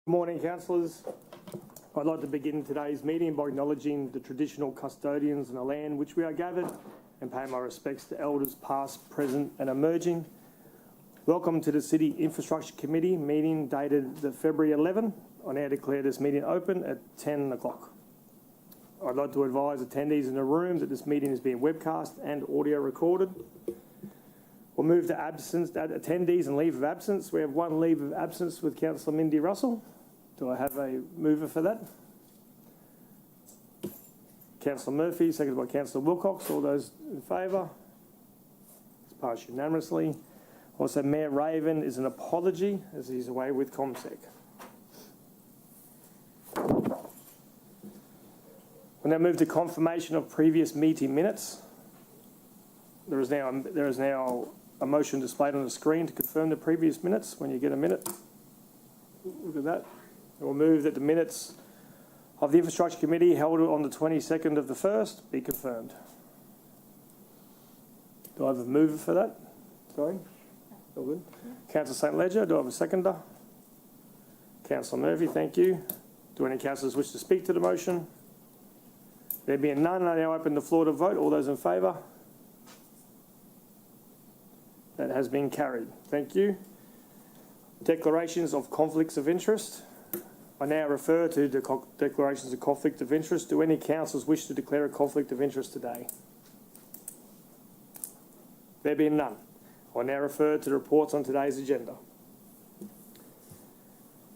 Good morning, councillors. I'd like to begin today's meeting by acknowledging the traditional custodians of the land which we are gathered and pay my respects to elders past, present and emerging. Welcome to the City Infrastructure Committee meeting dated the February 11. I now declare this meeting open at 10 o'clock. I'd like to advise attendees in the room that this meeting is being webcast and audio recorded. We'll move to attendees and leave of absence. We have one leave of absence with Councillor Mindy Russell. Do I have a mover for that? Councillor Murphy, seconded by Councillor Wilcox. All those in favour? It's passed unanimously. Also, Mayor Raven is an apology as he's away with ComSec. We'll now move to confirmation of previous meeting minutes. There is now a motion displayed on the screen to confirm the previous minutes. When you get a minute, look at that. We'll move that the minutes of the Infrastructure Committee held on the 22nd of the 1st be confirmed. Do I have a mover for that? Sorry? All good. Councillor St Ledger, do I have a seconder? Councillor Murphy, thank you. Do any councillors wish to speak to the motion? There being none, I now open the floor to vote. All those in favour? That has been carried. Thank you. Declarations of conflicts of interest. I now refer to the declarations of conflict of interest. Do any councillors wish to declare a conflict of interest today? There being none, I now refer to the reports on today's agenda.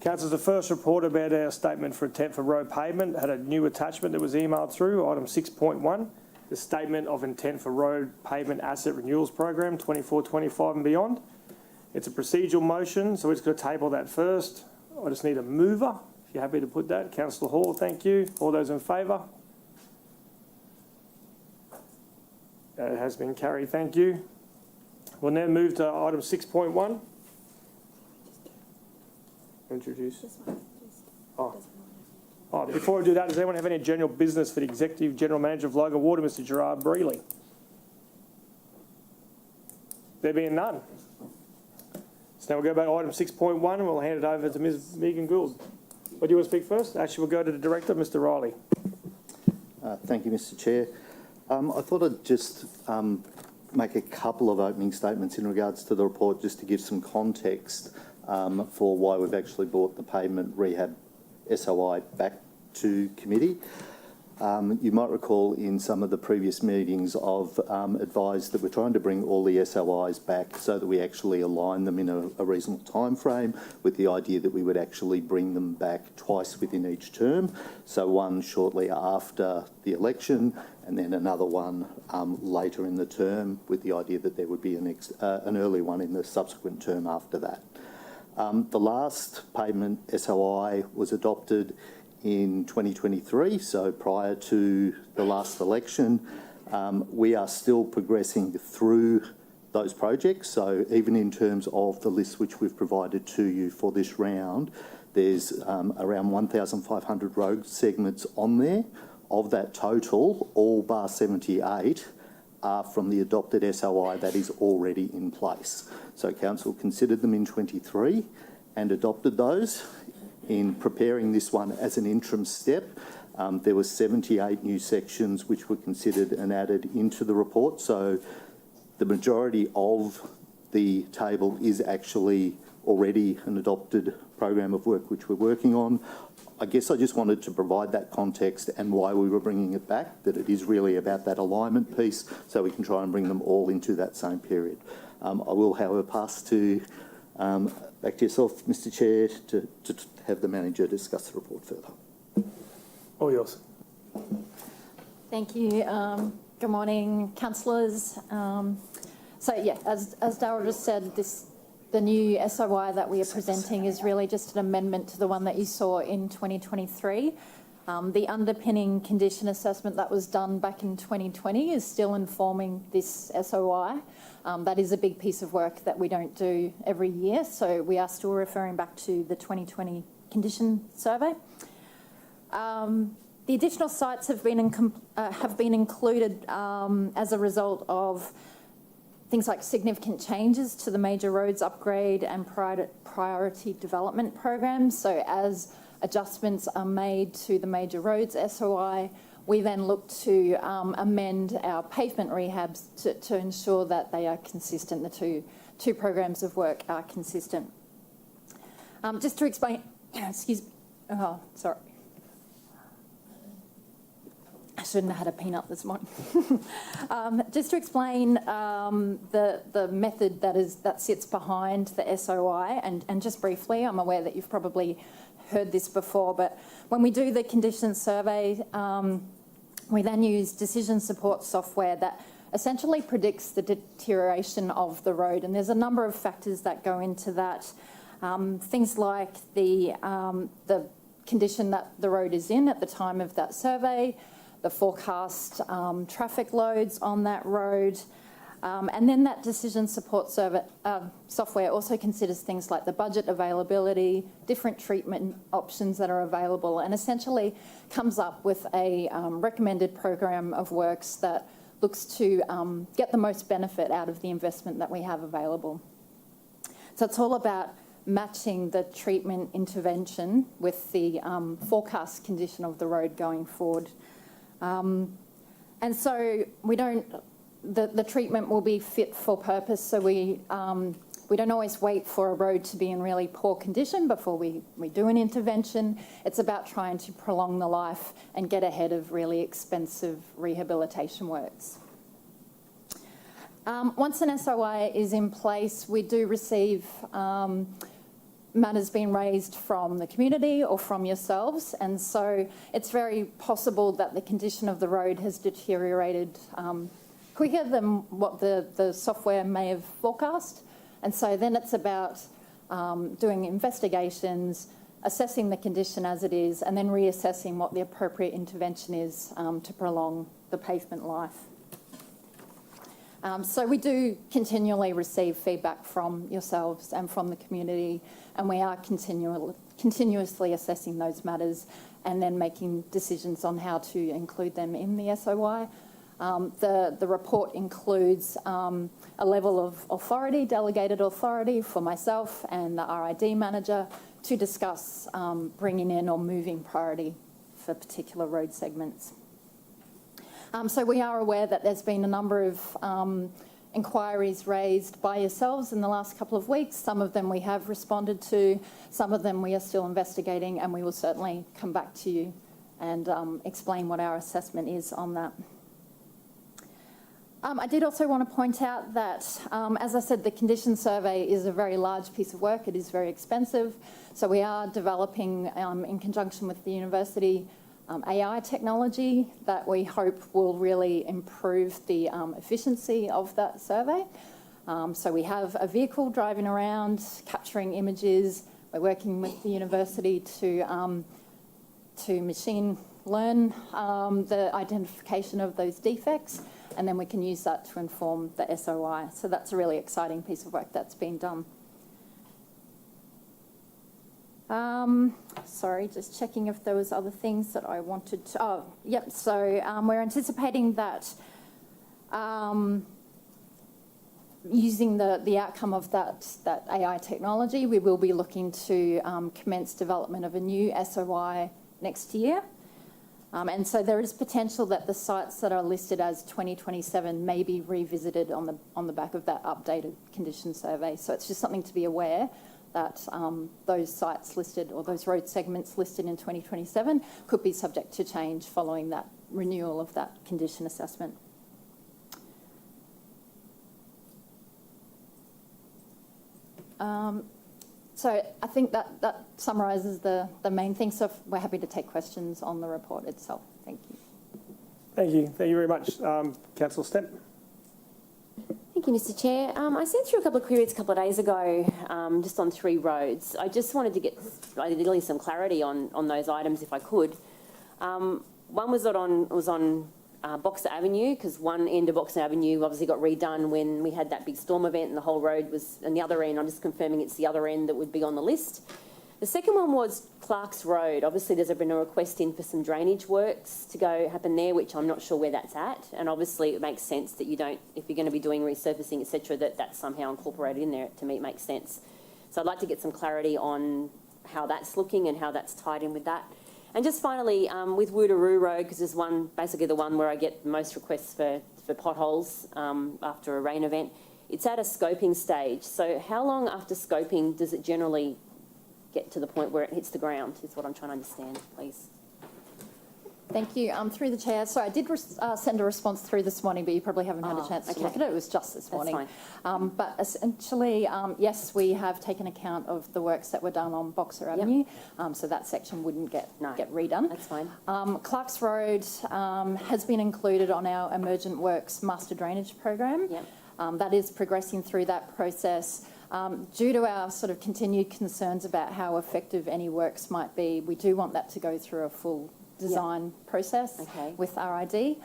Councillors, the first report about our statement for intent for road pavement had a new attachment that was emailed through, item 6.1, the statement of intent for road pavement asset renewals program 24-25 and beyond. It's a procedural motion, so we're just going to table that first. I just need a mover. If you're happy to put that. Councillor Hall, thank you. All those in favour? It has been carried, thank you. We'll now move to item 6.1. Introduce. Before I do that, does anyone have any general business for the Executive General Manager of Logan Water, Mr. Gerard Brealey? There being none. So now we'll go back to item 6.1 and we'll hand it over to Ms. Megan Gould. Or do you want to speak first? Actually, we'll go to the Director, Mr. Riley. Thank you, Mr. Chair. I thought I'd just make a couple of opening statements in regards to the report, just to give some context for why we've actually brought the pavement rehab SOI back to committee. You might recall in some of the previous meetings I've advised that we're trying to bring all the SOIs back so that we actually align them in a reasonable time frame, with the idea that we would actually bring them back twice within each term. So one shortly after the election and then another one later in the term, with the idea that there would be an early one in the subsequent term after that. The last pavement SOI was adopted in 2023, so prior to the last election. We are still progressing through those projects, so even in terms of the list which we've provided to you for this round, there's around 1,500 road segments on there. Of that total, all bar 78 are from the adopted SOI that is already in place. So Council considered them in 23 and adopted those. In preparing this one as an interim step, there were 78 new sections which were considered and added into the report. So the majority of the table is actually already an adopted program of work which we're working on. I guess I just wanted to provide that context and why we were bringing it back, that it is really about that alignment piece, so we can try and bring them all into that same period. I will, however, pass to back to yourself, Mr. Chair, to have the manager discuss the report further. All yours. Thank you. Good morning, councillors. So yeah, as Darryl just said, the new SOI that we are presenting is really just an amendment to the one that you saw in 2023. The underpinning condition assessment that was done back in 2020 is still informing this SOI. That is a big piece of work that we don't do every year, so we are still referring back to the 2020 condition survey. The additional sites have been included as a result of things like significant changes to the major roads upgrade and priority development programs. So as adjustments are made to the major roads SOI, we then look to amend our pavement rehabs to ensure that they are consistent. The two programs of work are consistent. Just to explain, excuse me, oh, sorry. I shouldn't have had a peanut this morning. Just to explain the method that sits behind the SOI, and just briefly, I'm aware that you've probably heard this before, but when we do the condition survey, we then use decision support software that essentially predicts the deterioration of the road, and there's a number of factors that go into that. Things like the condition that the road is in at the time of that survey, the forecast traffic loads on that road, and then that decision support software also considers things like the budget availability, different treatment options that are available, and essentially comes up with a recommended program of works that looks to get the most benefit out of the investment that we have available. So it's all about matching the treatment intervention with the forecast condition of the road going forward. And so we don't, the treatment will be fit for purpose, so we don't always wait for a road to be in really poor condition before we do an intervention. It's about trying to prolong the life and get ahead of really expensive rehabilitation works. Once an SOI is in place, we do receive matters being raised from the community or from yourselves, and so it's very possible that the condition of the road has deteriorated quicker than what the software may have forecast, and so then it's about doing investigations, assessing the condition as it is, and then reassessing what the appropriate intervention is to prolong the pavement life. So we do continually receive feedback from yourselves and from the community, and we are continuously assessing those matters and then making decisions on how to include them in the SOI. The report includes a level of authority, delegated authority for myself and the RID manager to discuss bringing in or moving priority for particular road segments. So we are aware that there's been a number of inquiries raised by yourselves in the last couple of weeks. Some of them we have responded to, some of them we are still investigating, and we will certainly come back to you and explain what our assessment is on that. I did also want to point out that, as I said, the condition survey is a very large piece of work. It is very expensive. So we are developing, in conjunction with the university, AI technology that we hope will really improve the efficiency of that survey. So we have a vehicle driving around, capturing images. We're working with the university to machine learn the identification of those defects, and then we can use that to inform the SOI. So that's a really exciting piece of work that's been done. Sorry, just checking if there was other things that I wanted to, oh, yep, so we're anticipating that using the outcome of that AI technology, we will be looking to commence development of a new SOI next year. And so there is potential that the sites that are listed as 2027 may be revisited on the back of that updated condition survey. So it's just something to be aware that those sites listed or those road segments listed in 2027 could be subject to change following that renewal of that condition assessment. So I think that summarises the main things. So we're happy to take questions on the report itself. Thank you. Thank you. Thank you very much. Councillor Stepp. Thank you, Mr Chair. I sent through a couple of queries a couple of days ago just on 3 roads. I just wanted to get ideally some clarity on those items if I could. One was on Boxer Avenue, because one end of Boxer Avenue obviously got redone when we had that big storm event and the whole road was, and the other end, I'm just confirming it's the other end that would be on the list. The second one was Clark's Road. Obviously, there's been a request in for some drainage works to go happen there, which I'm not sure where that's at. And obviously, it makes sense that you don't, if you're going to be doing resurfacing, etc., that that's somehow incorporated in there. To me, it makes sense. So I'd like to get some clarity on how that's looking and how that's tied in with that. And just finally, with Woodaroo Road, because there's one, basically the one where I get most requests for potholes after a rain event, it's at a scoping stage. So how long after scoping does it generally get to the point where it hits the ground, is what I'm trying to understand, please. Thank you. Through the chair. So I did send a response through this morning, but you probably haven't had a chance to look at it. It was just this morning. That's fine. But essentially, yes, we have taken account of the works that were done on Boxer Avenue. So that section wouldn't get redone. That's fine. Clark's Road has been included on our Emergent Works Master Drainage Program. Yep. That is progressing through that process. Due to our sort of continued concerns about how effective any works might be, we do want that to go through a full design process with RID.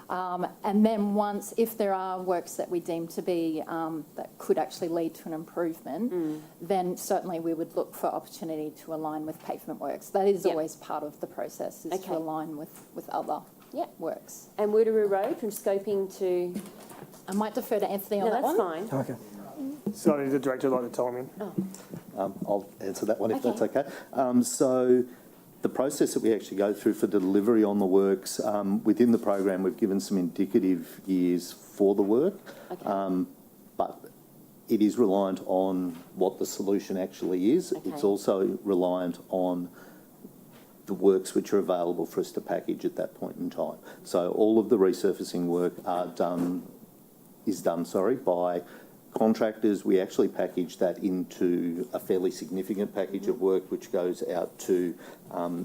And then once, if there are works that we deem to be, that could actually lead to an improvement, then certainly we would look for opportunity to align with pavement works. That is always part of the process, is to align with other works. And Woodaroo Road, from scoping to... I might defer to Anthony on that one. That's fine. Okay. Sorry, the director would like to tell me. I'll answer that one if that's okay. So the process that we actually go through for delivery on the works, within the program we've given some indicative years for the work, but it is reliant on what the solution actually is. It's also reliant on the works which are available for us to package at that point in time. So all of the resurfacing work is done by contractors. We actually package that into a fairly significant package of work which goes out to,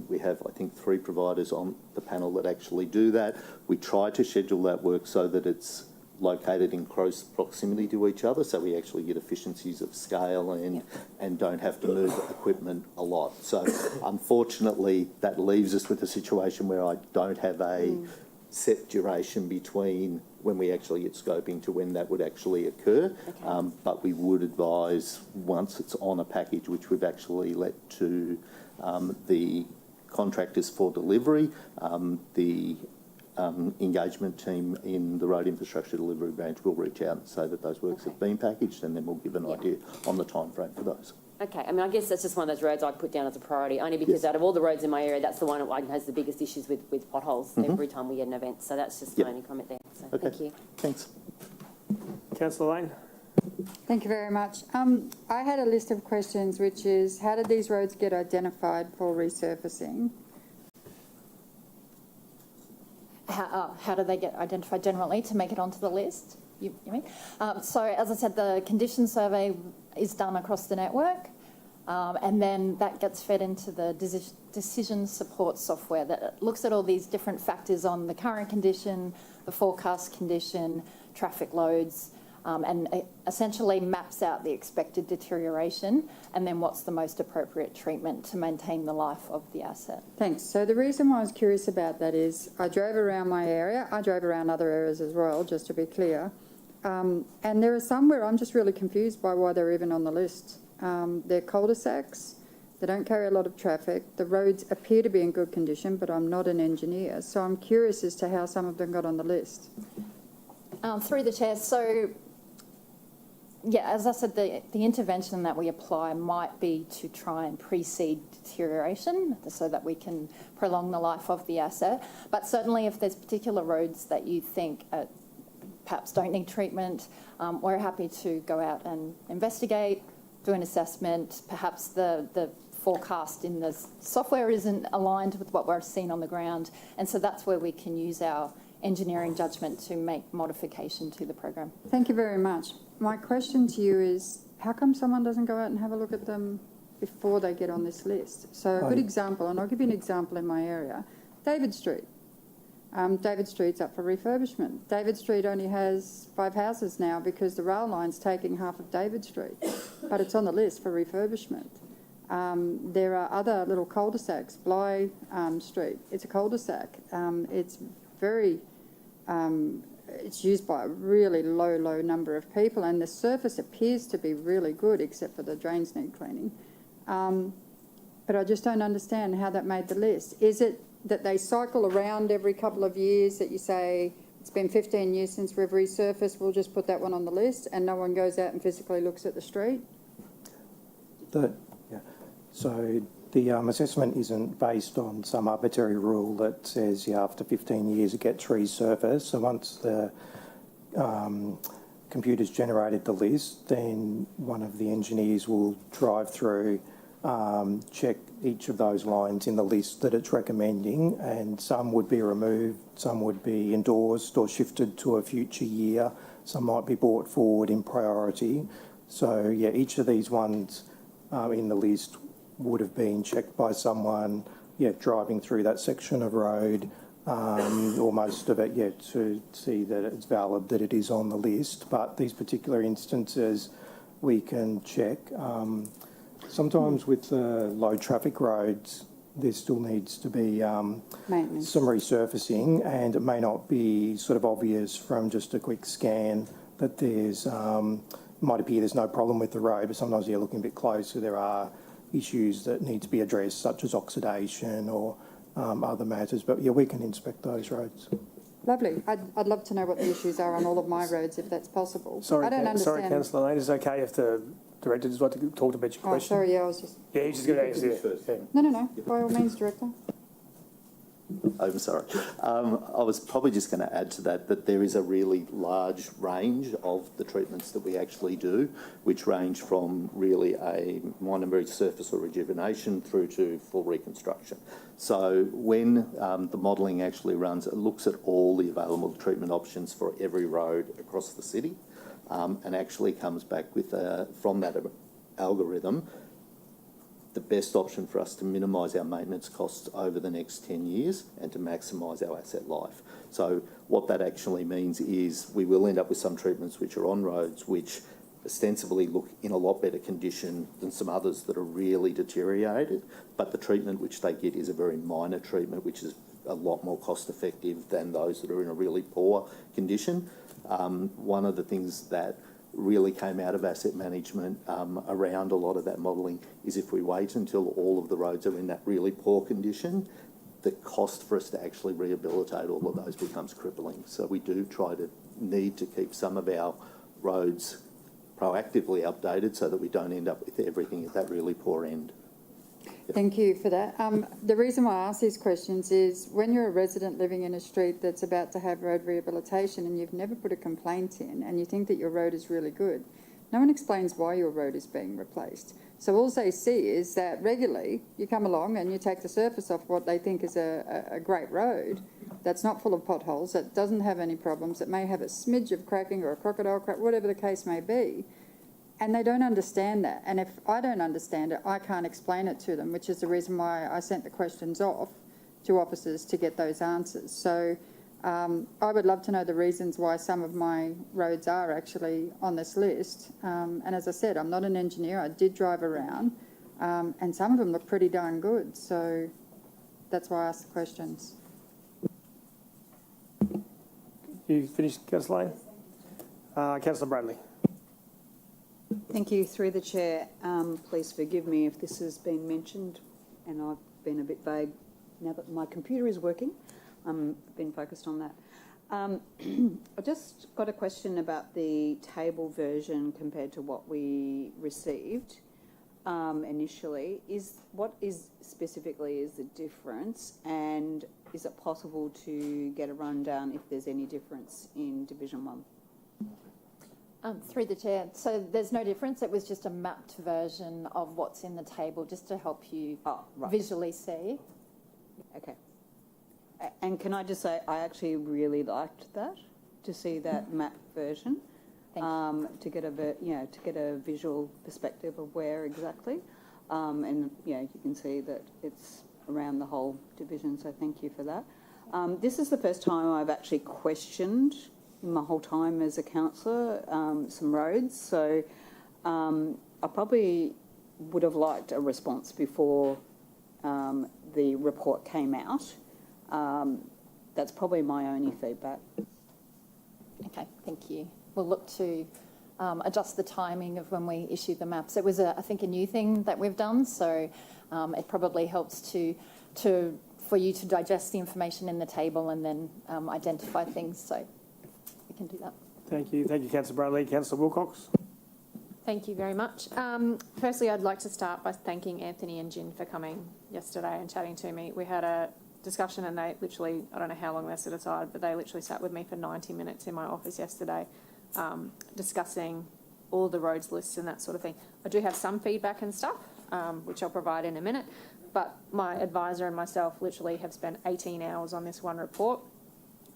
we have I think 3 providers on the panel that actually do that. We try to schedule that work so that it's located in close proximity to each other, so we actually get efficiencies of scale and don't have to move equipment a lot. So unfortunately that leaves us with a situation where I don't have a set duration between when we actually get scoping to when that would actually occur. But we would advise once it's on a package, which we've actually let to the contractors for delivery, the engagement team in the road infrastructure delivery branch will reach out and say that those works have been packaged, and then we'll give an idea on the time frame for those. Okay, I mean, I guess that's just one of those roads I'd put down as a priority, only because out of all the roads in my area, that's the one that has the biggest issues with potholes every time we get an event. So that's just my only comment there. So thank you. Thanks. Councillor Lane. Thank you very much. I had a list of questions, which is, how did these roads get identified for resurfacing? How do they get identified generally to make it onto the list? You mean? So as I said, the condition survey is done across the network, and then that gets fed into the decision support software that looks at all these different factors on the current condition, the forecast condition, traffic loads, and essentially maps out the expected deterioration and then what's the most appropriate treatment to maintain the life of the asset. Thanks. So the reason why I was curious about that is I drove around my area. I drove around other areas as well, just to be clear. And there are some where I'm just really confused by why they're even on the list. They're cul-de-sacs. They don't carry a lot of traffic. The roads appear to be in good condition, but I'm not an engineer. So I'm curious as to how some of them got on the list. Through the chair, so yeah, as I said, the intervention that we apply might be to try and precede deterioration so that we can prolong the life of the asset. But certainly if there's particular roads that you think perhaps don't need treatment, we're happy to go out and investigate, do an assessment. Perhaps the forecast in the software isn't aligned with what we're seeing on the ground. And so that's where we can use our engineering judgment to make modification to the program. Thank you very much. My question to you is, how come someone doesn't go out and have a look at them before they get on this list? So a good example, and I'll give you an example in my area, David Street. David Street's up for refurbishment. David Street only has 5 houses now because the rail line's taking half of David Street, but it's on the list for refurbishment. There are other little cul-de-sacs. Bly Street, it's a cul-de-sac. It's very, it's used by a really low number of people, and the surface appears to be really good except for the drains need cleaning. But I just don't understand how that made the list. Is it that they cycle around every couple of years, that you say, it's been 15 years since we've resurfaced, we'll just put that one on the list, and no one goes out and physically looks at the street? So the assessment isn't based on some arbitrary rule that says after 15 years it gets resurfaced. So once the computer's generated the list, then one of the engineers will drive through, check each of those lines in the list that it's recommending, and some would be removed, some would be endorsed or shifted to a future year, some might be brought forward in priority. So yeah, each of these ones in the list would have been checked by someone, driving through that section of road, or most of it, to see that it's valid, that it is on the list. But these particular instances, we can check. Sometimes with low traffic roads, there still needs to be Maintenance. some resurfacing, and it may not be sort of obvious from just a quick scan that there's, might appear there's no problem with the road, but sometimes you're looking a bit closer, there are issues that need to be addressed, such as oxidation or other matters. But yeah, we can inspect those roads. Lovely. I'd love to know what the issues are on all of my roads, if that's possible. Sorry, I don't sorry, understand. Councillor Lane, is it okay if the director just like to talk about your Oh, question? sorry, yeah, I was just... Yeah, he's just going to answer it. Yeah. No, by all means, Director. I'm sorry. I was probably just going to add to that there is a really large range of the treatments that we actually do, which range from really a minor resurface or rejuvenation through to full reconstruction. So when the modelling actually runs, it looks at all the available treatment options for every road across the city, and actually comes back with, from that algorithm, the best option for us to minimise our maintenance costs over the next 10 years and to maximise our asset life. So what that actually means is we will end up with some treatments which are on roads which ostensibly look in a lot better condition than some others that are really deteriorated, but the treatment which they get is a very minor treatment which is a lot more cost effective than those that are in a really poor condition. One of the things that really came out of asset management around a lot of that modelling is if we wait until all of the roads are in that really poor condition, the cost for us to actually rehabilitate all of those becomes crippling. So we do need to keep some of our roads proactively updated so that we don't end up with everything at that really poor end. Thank you for that. The reason why I ask these questions is when you're a resident living in a street that's about to have road rehabilitation and you've never put a complaint in and you think that your road is really good, no one explains why your road is being replaced. So all they see is that regularly you come along and you take the surface off what they think is a great road that's not full of potholes, that doesn't have any problems, that may have a smidge of cracking or a crocodile crack, whatever the case may be. And they don't understand that. And if I don't understand it, I can't explain it to them, which is the reason why I sent the questions off to officers to get those answers. So I would love to know the reasons why some of my roads are actually on this list. And as I said, I'm not an engineer. I did drive around, and some of them look pretty darn good. So that's why I asked the questions. You finished, Councillor Lane? Councillor Bradley. Thank you. Through the chair, please forgive me if this has been mentioned and I've been a bit vague. Now that my computer is working, I've been focused on that. I just got a question about the table version compared to what we received initially. What is specifically is the difference, and is it possible to get a rundown if there's any difference in Division 1? Through the chair. So there's no difference. It was just a mapped version of what's in the table, just to help you visually see. Okay. And can I just say, I actually really liked that, to see that map version, to get a visual perspective of where exactly, and you can see that it's around the whole division. So thank you for that. This is the first time I've actually questioned in my whole time as a councillor some roads. So I probably would have liked a response before the report came out. That's probably my only feedback. Okay, thank you. We'll look to adjust the timing of when we issue the maps. It was, I think, a new thing that we've done, so it probably helps for you to digest the information in the table and then identify things. So we can do that. Thank you, Councillor Bradley. Councillor Wilcox. Thank you very much. Firstly, I'd like to start by thanking Anthony and Jin for coming yesterday and chatting to me. We had a discussion and they literally, I don't know how long they set aside, but they literally sat with me for 90 minutes in my office yesterday discussing all the roads lists and that sort of thing. I do have some feedback and stuff, which I'll provide in a minute, but my advisor and myself literally have spent 18 hours on this one report,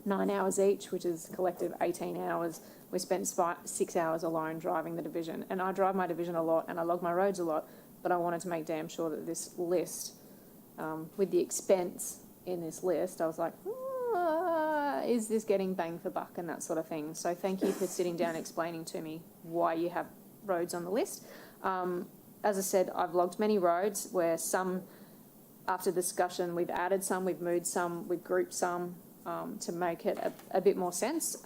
9 hours each, which is collective 18 hours. We spent 6 hours alone driving the division, and I drive my division a lot and I log my roads a lot, but I wanted to make damn sure that this list, with the expense in this list, I was like, is this getting bang for buck and that sort of thing. So thank you for sitting down and explaining to me why you have roads on the list. As I said, I've logged many roads where some, after discussion, we've added some, we've moved some, we've grouped some to make it a bit more sense.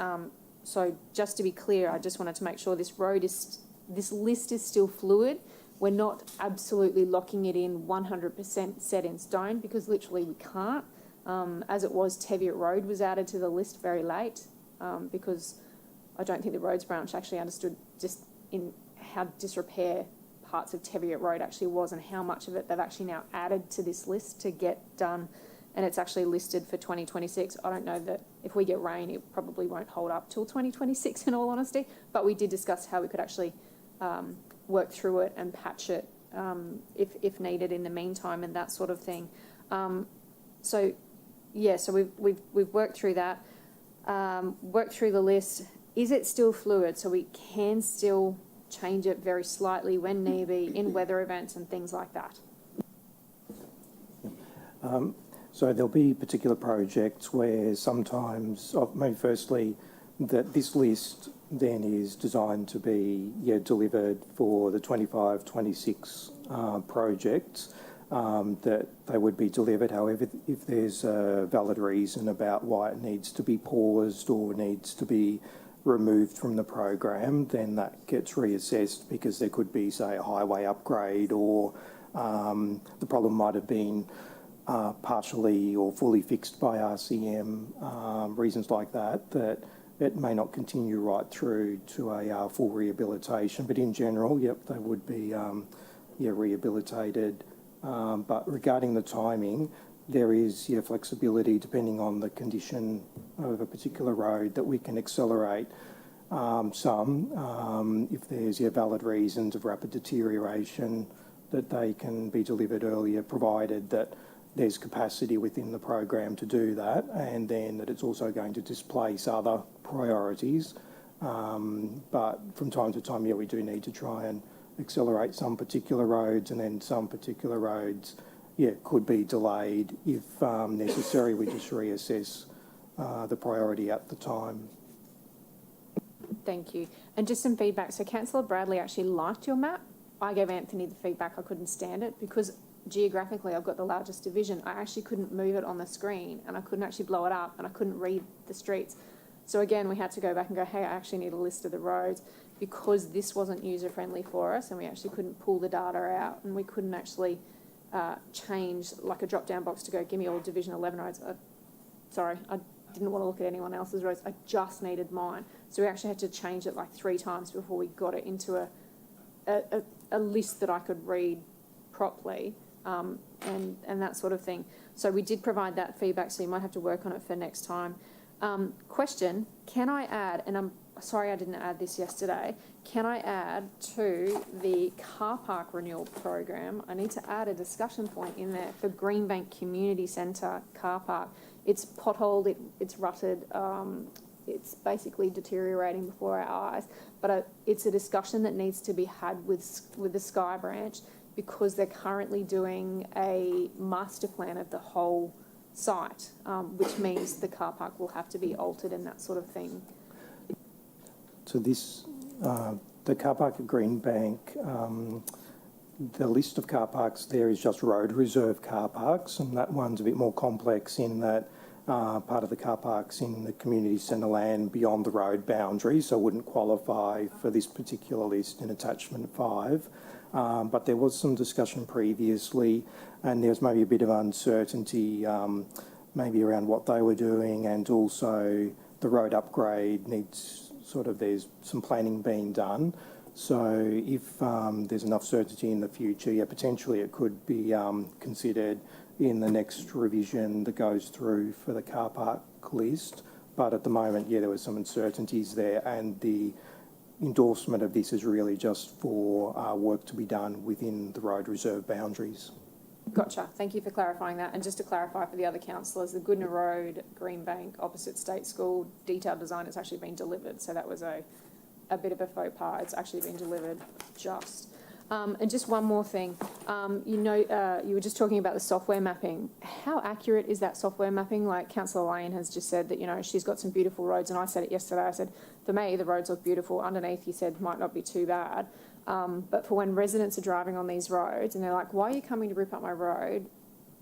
So just to be clear, I just wanted to make sure this list is still fluid. We're not absolutely locking it in 100% set in stone, because literally we can't. As it was, Teviot Road was added to the list very late because I don't think the roads branch actually understood just in how disrepair parts of Teviot Road actually was and how much of it they've actually now added to this list to get done. And it's actually listed for 2026. I don't know that if we get rain, it probably won't hold up till 2026 in all honesty, but we did discuss how we could actually work through it and patch it if needed in the meantime and that sort of thing. So we've worked through that, worked through the list. Is it still fluid? So we can still change it very slightly when need be in weather events and things like that. So there'll be particular projects where sometimes, maybe firstly, that this list then is designed to be delivered for the 25-26 projects, that they would be delivered. However, if there's a valid reason about why it needs to be paused or needs to be removed from the program, then that gets reassessed, because there could be, say, a highway upgrade, or the problem might have been partially or fully fixed by RCM, reasons like that, that it may not continue right through to a full rehabilitation. But in general, yep, they would be rehabilitated. But regarding the timing, there is flexibility depending on the condition of a particular road that we can accelerate some if there's valid reasons of rapid deterioration, that they can be delivered earlier, provided that there's capacity within the program to do that, and then that it's also going to displace other priorities. But from time to time, we do need to try and accelerate some particular roads, and then some particular roads, could be delayed if necessary. We just reassess the priority at the time. Thank you. And just some feedback. So Councillor Bradley actually liked your map. I gave Anthony the feedback I couldn't stand it, because geographically I've got the largest division. I actually couldn't move it on the screen, and I couldn't actually blow it up, and I couldn't read the streets. So again, we had to go back and go, hey, I actually need a list of the roads, because this wasn't user friendly for us, and we actually couldn't pull the data out, and we couldn't actually change like a drop down box to go, give me all Division 11 roads. Sorry, I didn't want to look at anyone else's roads. I just needed mine. So we actually had to change it like 3 times before we got it into a list that I could read properly. And that sort of thing. So we did provide that feedback, so you might have to work on it for next time. Question, can I add, and I'm sorry I didn't add this yesterday, can I add to the car park renewal program, I need to add a discussion point in there for Greenbank Community Centre car park. It's potholed, it's rutted, it's basically deteriorating before our eyes, but it's a discussion that needs to be had with the Sky Branch, because they're currently doing a master plan of the whole site, which means the car park will have to be altered and that sort of thing. So this, the car park at Greenbank, the list of car parks there is just road reserve car parks, and that one's a bit more complex in that part of the car parks in the community centre land beyond the road boundary, so wouldn't qualify for this particular list in attachment 5. But there was some discussion previously, and there was maybe a bit of uncertainty maybe around what they were doing, and also the road upgrade needs there's some planning being done. So if there's enough certainty in the future, yeah, potentially it could be considered in the next revision that goes through for the car park list. But at the moment, yeah, there were some uncertainties there, and the endorsement of this is really just for work to be done within the road reserve boundaries. Gotcha. Thank you for clarifying that. And just to clarify for the other councillors, the Goodna Road, Greenbank, opposite State School, detailed design has actually been delivered. So that was a bit of a faux pas. It's actually been delivered just. And just one more thing. You were just talking about the software mapping. How accurate is that software mapping? Like Councillor Lane has just said that, she's got some beautiful roads. And I said it yesterday. I said, for me, the roads look beautiful. Underneath, you said, might not be too bad. But for when residents are driving on these roads and they're like, why are you coming to rip up my road?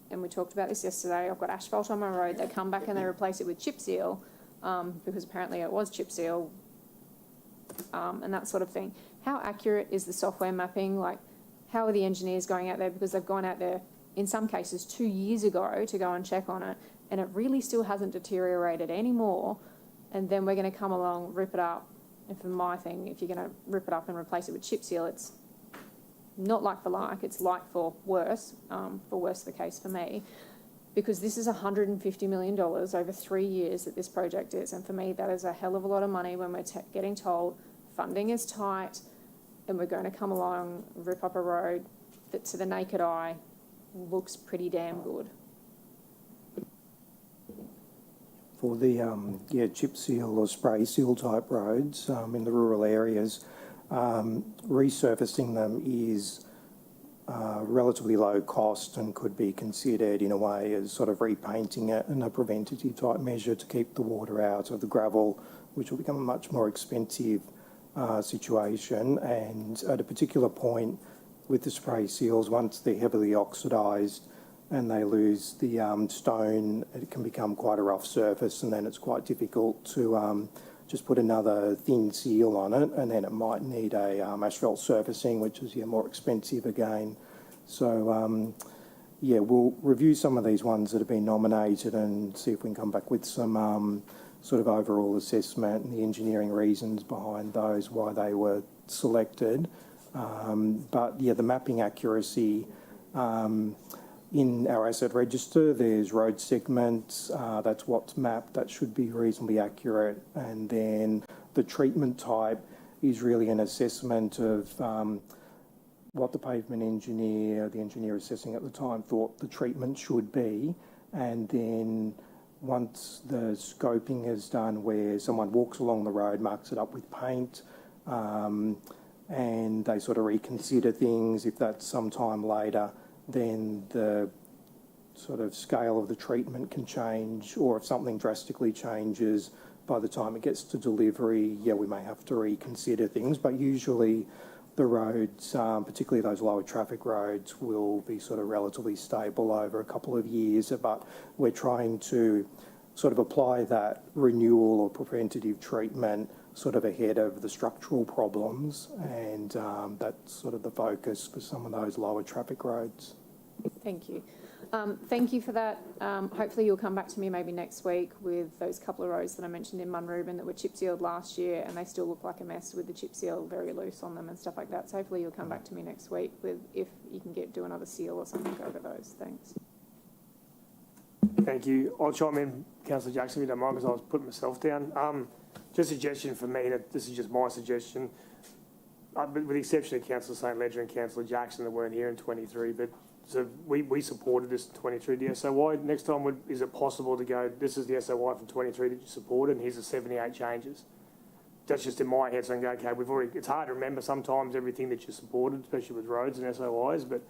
And we talked about this yesterday. I've got asphalt on my road. They come back and they replace it with chip seal because apparently it was chip seal and that sort of thing. How accurate is the software mapping? Like, how are the engineers going out there? Because they've gone out there, in some cases, 2 years ago to go and check on it, and it really still hasn't deteriorated anymore. And then we're going to come along, rip it up. And for my thing, if you're going to rip it up and replace it with chip seal, it's not like for like, it's like for worse the case for me. Because this is $150 million over 3 years that this project is. And for me, that is a hell of a lot of money when we're getting told funding is tight and we're going to come along, rip up a road that to the naked eye looks pretty damn good. For the chip seal or spray seal type roads in the rural areas, resurfacing them is relatively low cost and could be considered in a way as sort of repainting it in a preventative type measure to keep the water out of the gravel, which will become a much more expensive situation. And at a particular point with the spray seals, once they're heavily oxidised and they lose the stone, it can become quite a rough surface, and then it's quite difficult to just put another thin seal on it, and then it might need a asphalt surfacing, which is more expensive again. So we'll review some of these ones that have been nominated and see if we can come back with some sort of overall assessment and the engineering reasons behind those, why they were selected. But the mapping accuracy. In our asset register, there's road segments, that's what's mapped, that should be reasonably accurate. And then the treatment type is really an assessment of what the pavement engineer, the engineer assessing at the time, thought the treatment should be. And then once the scoping is done, where someone walks along the road, marks it up with paint, and they sort of reconsider things, if that's some time later, then the sort of scale of the treatment can change, or if something drastically changes by the time it gets to delivery, we may have to reconsider things. But usually the roads, particularly those lower traffic roads, will be sort of relatively stable over a couple of years. But we're trying to sort of apply that renewal or preventative treatment sort of ahead of the structural problems, and that's sort of the focus for some of those lower traffic roads. Thank you. Thank you for that. Hopefully you'll come back to me maybe next week with those couple of roads that I mentioned in Munrooban that were chip sealed last year, and they still look like a mess with the chip seal very loose on them and stuff like that. So hopefully you'll come back to me next week with if you can do another seal or something over those. Thanks. Thank you. I'll chime in, Councillor Jackson, if you don't mind, because I was putting myself down. Just a suggestion for me, that this is just my suggestion, with the exception of Councillor St Ledger and Councillor Jackson that weren't here in 23, but so we supported this 23, the SOI. Next time, is it possible to go, this is the SOI from 23 that you supported, and here's the 78 changes? That's just in my head, so I can go, okay, it's hard to remember sometimes everything that you supported, especially with roads and SOIs, but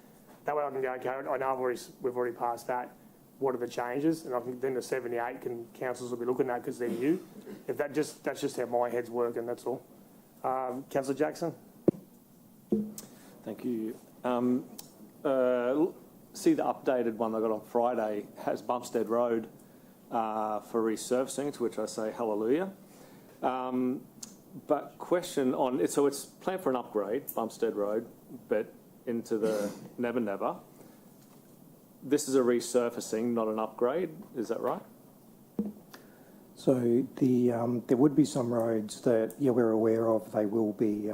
that way I can go, okay, I know we've already passed that. What are the changes? And I think then the 78 councils will be looking at because they're new. If that's just how my head's working, that's all. Councillor Jackson. Thank you. See the updated one I got on Friday has Bumpstead Road for resurfacing, to which I say hallelujah. But question on it, so it's planned for an upgrade, Bumstead Road, but into the Never Never. This is a resurfacing, not an upgrade, is that right? So there would be some roads that we're aware of. They will be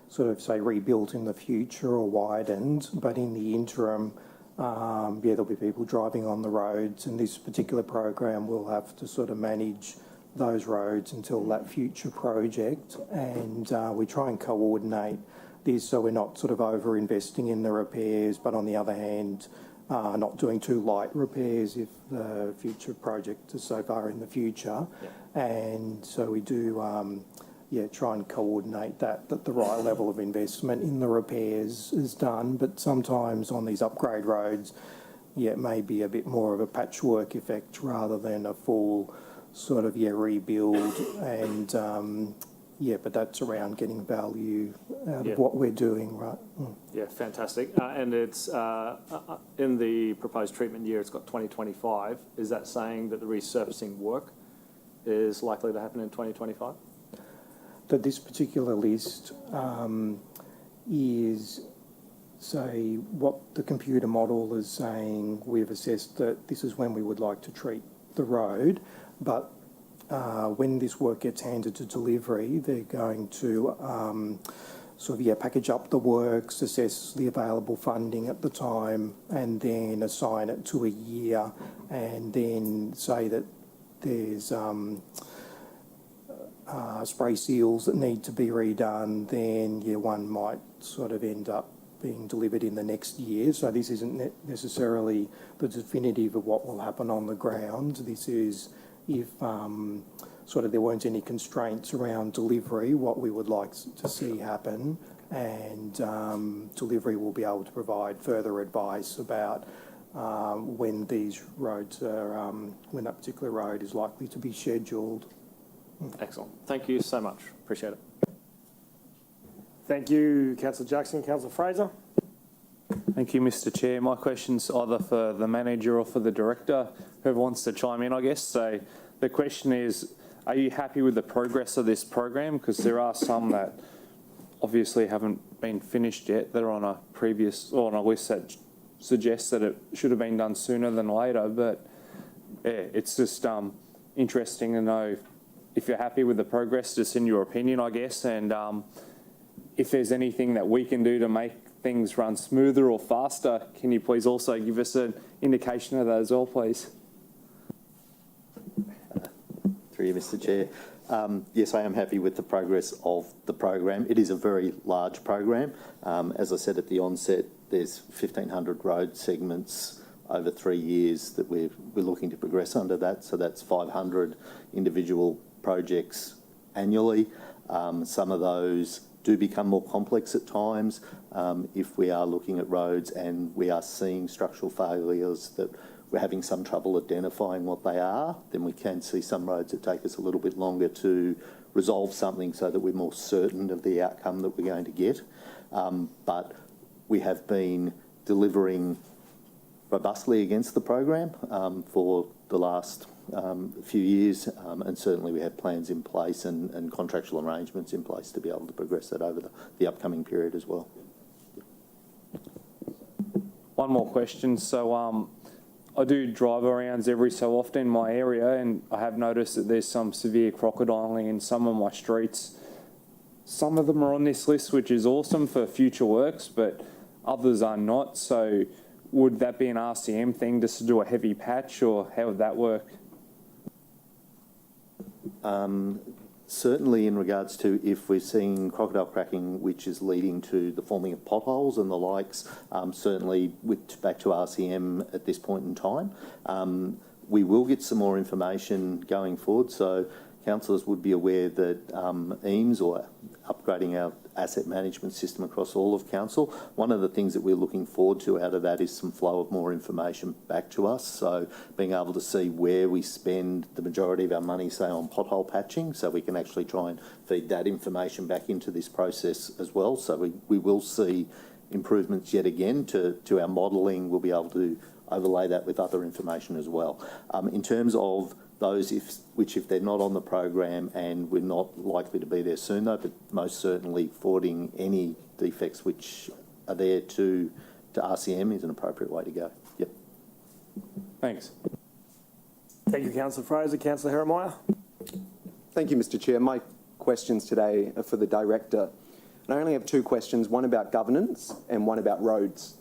sort of say rebuilt in the future or widened, but in the interim, there'll be people driving on the roads, and this particular program will have to sort of manage those roads until that future project, and we try and coordinate this so we're not sort of over investing in the repairs, but on the other hand, not doing too light repairs if the future project is so far in the future. And so we do try and coordinate that the right level of investment in the repairs is done. But sometimes on these upgrade roads, it may be a bit more of a patchwork effect rather than a full sort of rebuild. And but that's around getting value out of what we're doing, right? Yeah, fantastic. And it's in the proposed treatment year, it's got 2025. Is that saying that the resurfacing work is likely to happen in 2025? That this particular list is, say, what the computer model is saying. We've assessed that this is when we would like to treat the road, but when this work gets handed to delivery, they're going to package up the works, assess the available funding at the time, and then assign it to a year, and then say that there's spray seals that need to be redone, then one might sort of end up being delivered in the next year. So this isn't necessarily the definitive of what will happen on the ground. This is if there weren't any constraints around delivery, what we would like to see happen, and delivery will be able to provide further advice about when these roads are, when that particular road is likely to be scheduled. Excellent. Thank you so much. Appreciate it. Thank you, Councillor Jackson. Councillor Fraser. Thank you, Mr. Chair. My question's either for the manager or for the director, whoever wants to chime in, I guess. So the question is, are you happy with the progress of this program? Because there are some that obviously haven't been finished yet that are on a list that suggests that it should have been done sooner than later. But it's just interesting to know if you're happy with the progress, just in your opinion, I guess, and if there's anything that we can do to make things run smoother or faster, can you please also give us an indication of that as well, please? Through you, Mr. Chair. Yes, I am happy with the progress of the program. It is a very large program. As I said at the onset, there's 1,500 road segments over 3 years that we're looking to progress under that. So that's 500 individual projects annually. Some of those do become more complex at times. If we are looking at roads and we are seeing structural failures that we're having some trouble identifying what they are, then we can see some roads that take us a little bit longer to resolve something so that we're more certain of the outcome that we're going to get. But we have been delivering robustly against the program for the last few years, and certainly we have plans in place and contractual arrangements in place to be able to progress that over the upcoming period as well. One more question. So I do drive-arounds every so often in my area, and I have noticed that there's some severe crocodiling in some of my streets. Some of them are on this list, which is awesome for future works, but others are not. So would that be an RCM thing, just to do a heavy patch, or how would that work? Certainly in regards to if we're seeing crocodile cracking, which is leading to the forming of potholes and the likes, certainly back to RCM at this point in time. We will get some more information going forward, so councillors would be aware that EAMS, or upgrading our asset management system across all of council, one of the things that we're looking forward to out of that is some flow of more information back to us. So being able to see where we spend the majority of our money, say on pothole patching, so we can actually try and feed that information back into this process as well. So we will see improvements yet again to our modelling. We'll be able to overlay that with other information as well. In terms of those if they're not on the program and we're not likely to be there soon though, but most certainly forwarding any defects which are there to RCM is an appropriate way to go. Yep. Thanks. Thank you, Councillor Fraser. Councillor Herrmeyer. Thank you, Mr. Chair. My questions today are for the Director. And I only have two questions, one about governance and one about roads.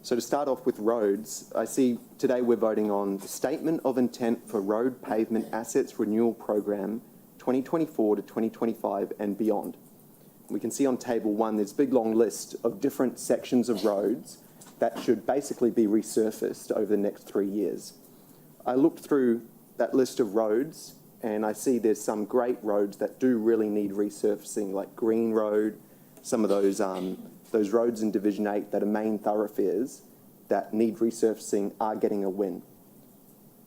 So to start off with roads, I see today we're voting on the Statement of Intent for Road Pavement Assets Renewal Program 2024 to 2025 and beyond. We can see on table 1 there's a big long list of different sections of roads that should basically be resurfaced over the next 3 years. I looked through that list of roads and I see there's some great roads that do really need resurfacing, like Green Road, some of those roads in Division 8 that are main thoroughfares that need resurfacing are getting a win.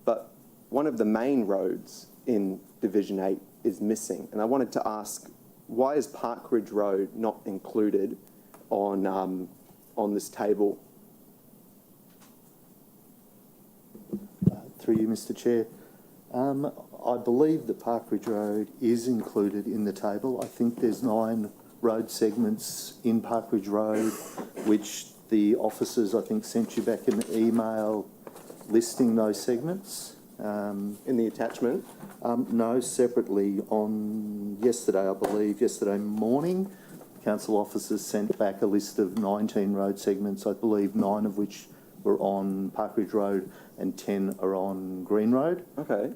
But one of the main roads in Division 8 is missing. And I wanted to ask, why is Park Ridge Road not included on this table? Through you, Mr. Chair. I believe that Park Ridge Road is included in the table. I think there's 9 road segments in Park Ridge Road, which the officers, I think, sent you back an email listing those segments. In the attachment? No, separately on yesterday, I believe, yesterday morning, council officers sent back a list of 19 road segments, I believe 9 of which were on Park Ridge Road and 10 are on Green Road. Okay.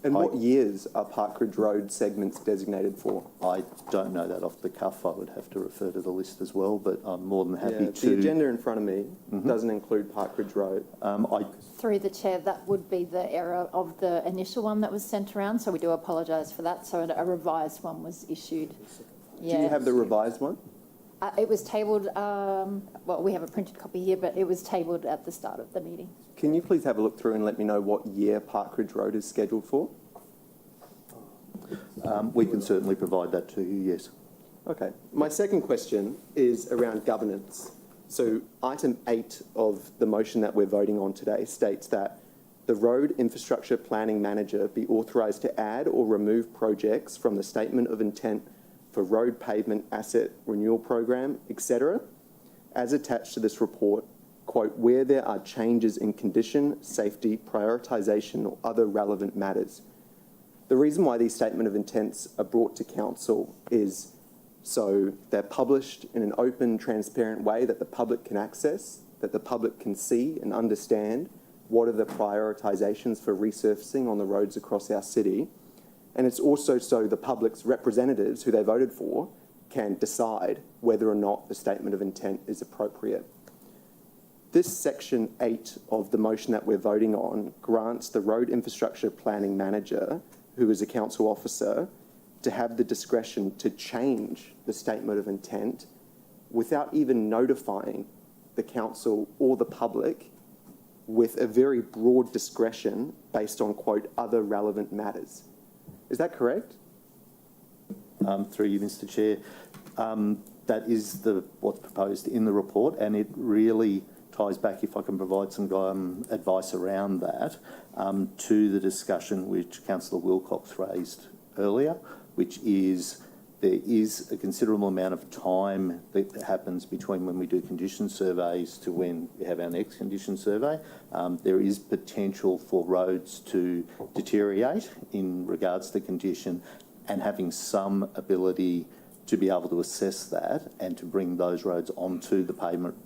And what years are Park Ridge Road segments designated for? I don't know that off the cuff. I would have to refer to the list as well, but I'm more than happy to... The agenda in front of me doesn't include Park Ridge Road. Through the chair, that would be the error of the initial one that was sent around, so we do apologise for that. So a revised one was issued. Do you have the revised one? It was tabled, well, we have a printed copy here, but it was tabled at the start of the meeting. Can you please have a look through and let me know what year Park Ridge Road is scheduled for? We can certainly provide that to you, yes. Okay. My second question is around governance. So item 8 of the motion that we're voting on today states that the Road Infrastructure Planning Manager be authorised to add or remove projects from the Statement of Intent for Road Pavement Asset Renewal Program, etc., as attached to this report, quote, where there are changes in condition, safety, prioritisation or other relevant matters. The reason why these Statement of Intents are brought to Council is so they're published in an open, transparent way that the public can access, that the public can see and understand what are the prioritisations for resurfacing on the roads across our city. And it's also so the public's representatives, who they voted for, can decide whether or not the Statement of Intent is appropriate. This Section 8 of the motion that we're voting on grants the Road Infrastructure Planning Manager, who is a council officer, to have the discretion to change the Statement of Intent without even notifying the council or the public, with a very broad discretion based on, quote, other relevant matters. Is that correct? Through you, Mr. Chair. That is what's proposed in the report, and it really ties back, if I can provide some advice around that, to the discussion which Councillor Wilcox raised earlier, which is there is a considerable amount of time that happens between when we do condition surveys to when we have our next condition survey. There is potential for roads to deteriorate in regards to condition, and having some ability to be able to assess that and to bring those roads onto the pavement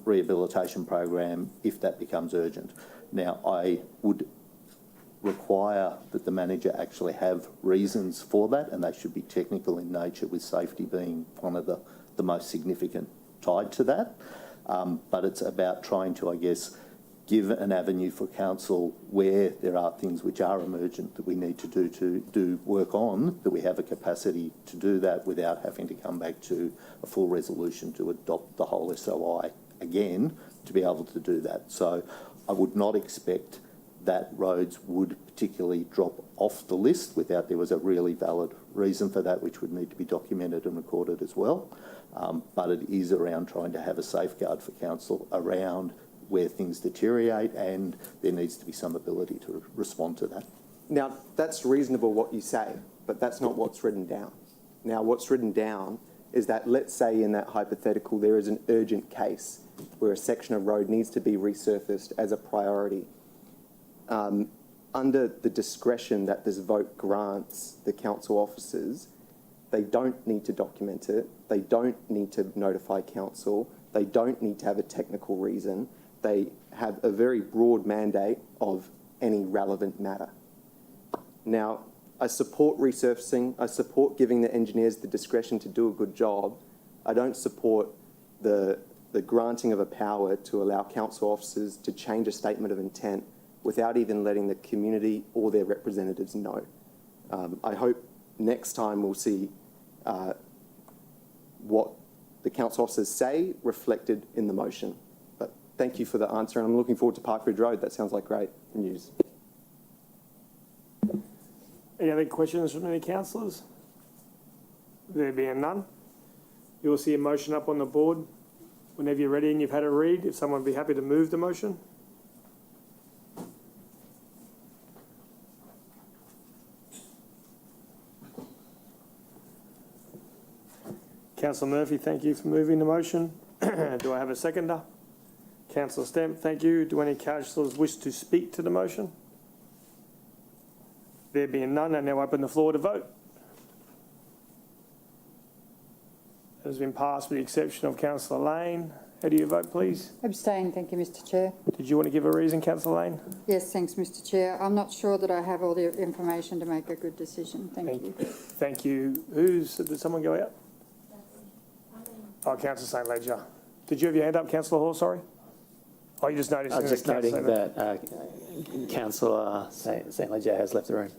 rehabilitation program if that becomes urgent. Now, I would require that the manager actually have reasons for that, and they should be technical in nature, with safety being one of the most significant tied to that. But it's about trying to, I guess, give an avenue for council where there are things which are emergent that we need to do work on, that we have a capacity to do that without having to come back to a full resolution to adopt the whole SOI again to be able to do that. So I would not expect that roads would particularly drop off the list without there was a really valid reason for that, which would need to be documented and recorded as well. But it is around trying to have a safeguard for council around where things deteriorate, and there needs to be some ability to respond to that. Now, that's reasonable what you say, but that's not what's written down. Now, what's written down is that, let's say in that hypothetical, there is an urgent case where a section of road needs to be resurfaced as a priority. Under the discretion that this vote grants the council officers, they don't need to document it, they don't need to notify council, they don't need to have a technical reason, they have a very broad mandate of any relevant matter. Now, I support resurfacing, I support giving the engineers the discretion to do a good job. I don't support the granting of a power to allow council officers to change a statement of intent without even letting the community or their representatives know. I hope next time we'll see what the council officers say reflected in the motion. But thank you for the answer, and I'm looking forward to Parkridge Road. That sounds like great news. Any other questions from any councillors? There being none, you will see a motion up on the board. Whenever you're ready and you've had a read, if someone would be happy to move the motion. Councillor Murphy, thank you for moving the motion. Do I have a seconder? Councillor Stemp, thank you. Do any councillors wish to speak to the motion? There being none, I now open the floor to vote. It has been passed with the exception of Councillor Lane. How do you vote, please? Abstain, thank you, Mr Chair. Did you want to give a reason, Councillor Lane? Yes, thanks, Mr Chair. I'm not sure that I have all the information to make a good decision. Thank you. Thank you. Did someone go out? Oh, Councillor St Ledger. Did you have your hand up, Councillor Hall, sorry? Oh, you just noticed. I was just noting that Councillor St Ledger has left the room.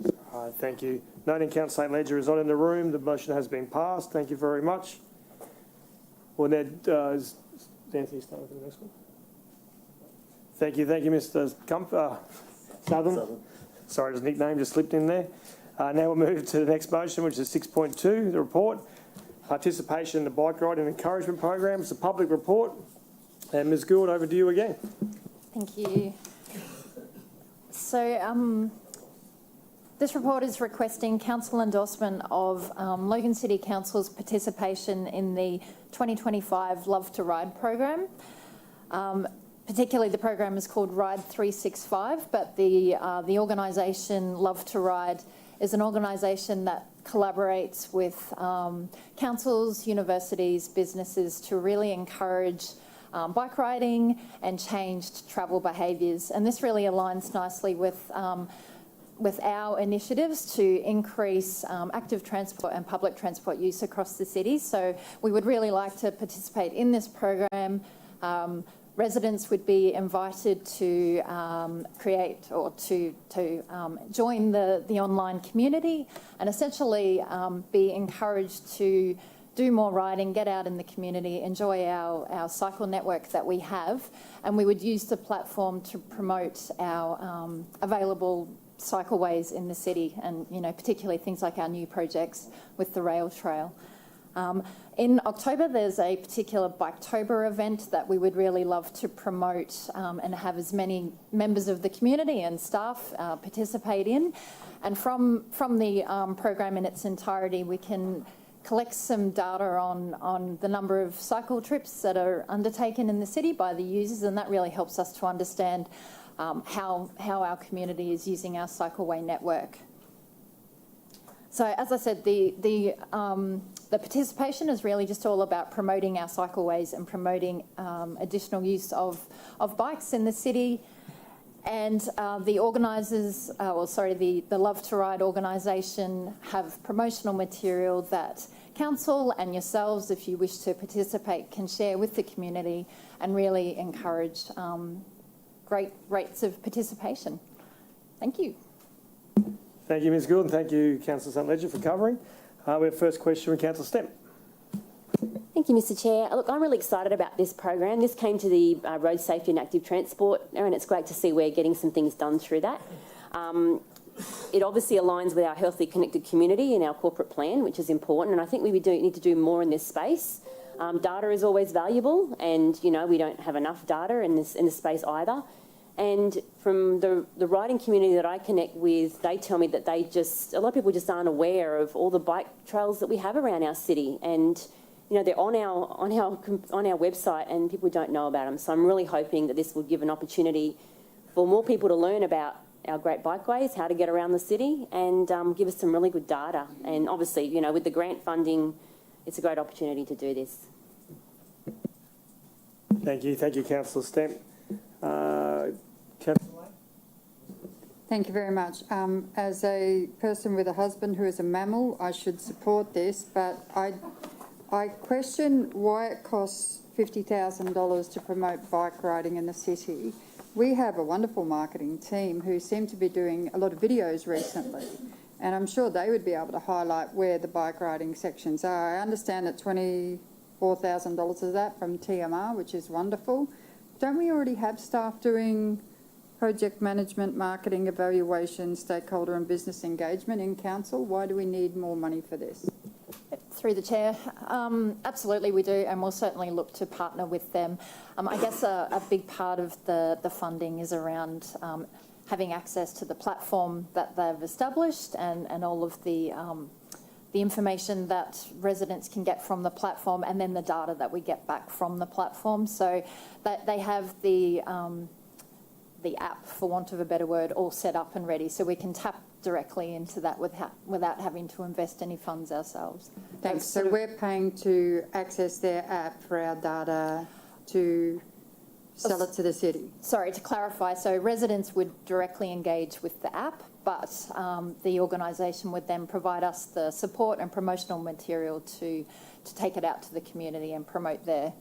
Thank you. Noting Councillor St Ledger is not in the room, the motion has been passed. Thank you very much. Well, Ned, is Anthony starting for the next one? Thank you, Mr. Southern. Sorry, his nickname just slipped in there. Now we'll move to the next motion, which is 6.2, the report. Participation in the bike ride and encouragement program. It's a public report. And Ms. Gould, over to you again. Thank you. So this report is requesting council endorsement of Logan City Council's participation in the 2025 Love to Ride program. Particularly the program is called Ride 365, but the organisation Love to Ride is an organisation that collaborates with councils, universities, businesses to really encourage bike riding and changed travel behaviours. And this really aligns nicely with our initiatives to increase active transport and public transport use across the city. So we would really like to participate in this program. Residents would be invited to create or to join the online community and essentially be encouraged to do more riding, get out in the community, enjoy our cycle network that we have, and we would use the platform to promote our available cycleways in the city, and particularly things like our new projects with the rail trail. In October, there's a particular Biketober event that we would really love to promote and have as many members of the community and staff participate in. And from the program in its entirety, we can collect some data on the number of cycle trips that are undertaken in the city by the users, and that really helps us to understand how our community is using our cycleway network. So as I said, the participation is really just all about promoting our cycleways and promoting additional use of bikes in the city. And the organisers, the Love to Ride organisation have promotional material that council and yourselves, if you wish to participate, can share with the community and really encourage great rates of participation. Thank you. Thank you, Ms. Gould, and thank you, Councillor St Ledger, for covering. We have first question from Councillor Stemp. Thank you, Mr Chair. Look, I'm really excited about this program. This came to the Road Safety and Active Transport, and it's great to see we're getting some things done through that. It obviously aligns with our healthy connected community and our corporate plan, which is important, and I think we need to do more in this space. Data is always valuable, and you know we don't have enough data in this space either. And from the riding community that I connect with, they tell me that a lot of people just aren't aware of all the bike trails that we have around our city, and you know they're on our website, and people don't know about them. So I'm really hoping that this will give an opportunity for more people to learn about our great bikeways, how to get around the city, and give us some really good data. And obviously, you know, with the grant funding, it's a great opportunity to do this. Thank you, Councillor Stemp. Thank you very much. As a person with a husband who is a mammal, I should support this, but I question why it costs $50,000 to promote bike riding in the city. We have a wonderful marketing team who seem to be doing a lot of videos recently, and I'm sure they would be able to highlight where the bike riding sections are. I understand that $24,000 of that from TMR, which is wonderful. Don't we already have staff doing project management, marketing, evaluation, stakeholder and business engagement in council? Why do we need more money for this? Through the chair, absolutely we do, and we'll certainly look to partner with them. I guess a big part of the funding is around having access to the platform that they've established and all of the information that residents can get from the platform, and then the data that we get back from the platform. So that they have the app, for want of a better word, all set up and ready, so we can tap directly into that without having to invest any funds ourselves. Thanks. So we're paying to access their app for our data to sell it to the city? Sorry, to clarify, so residents would directly engage with the app, but the organisation would then provide us the support and promotional material to take it out to the community and promote their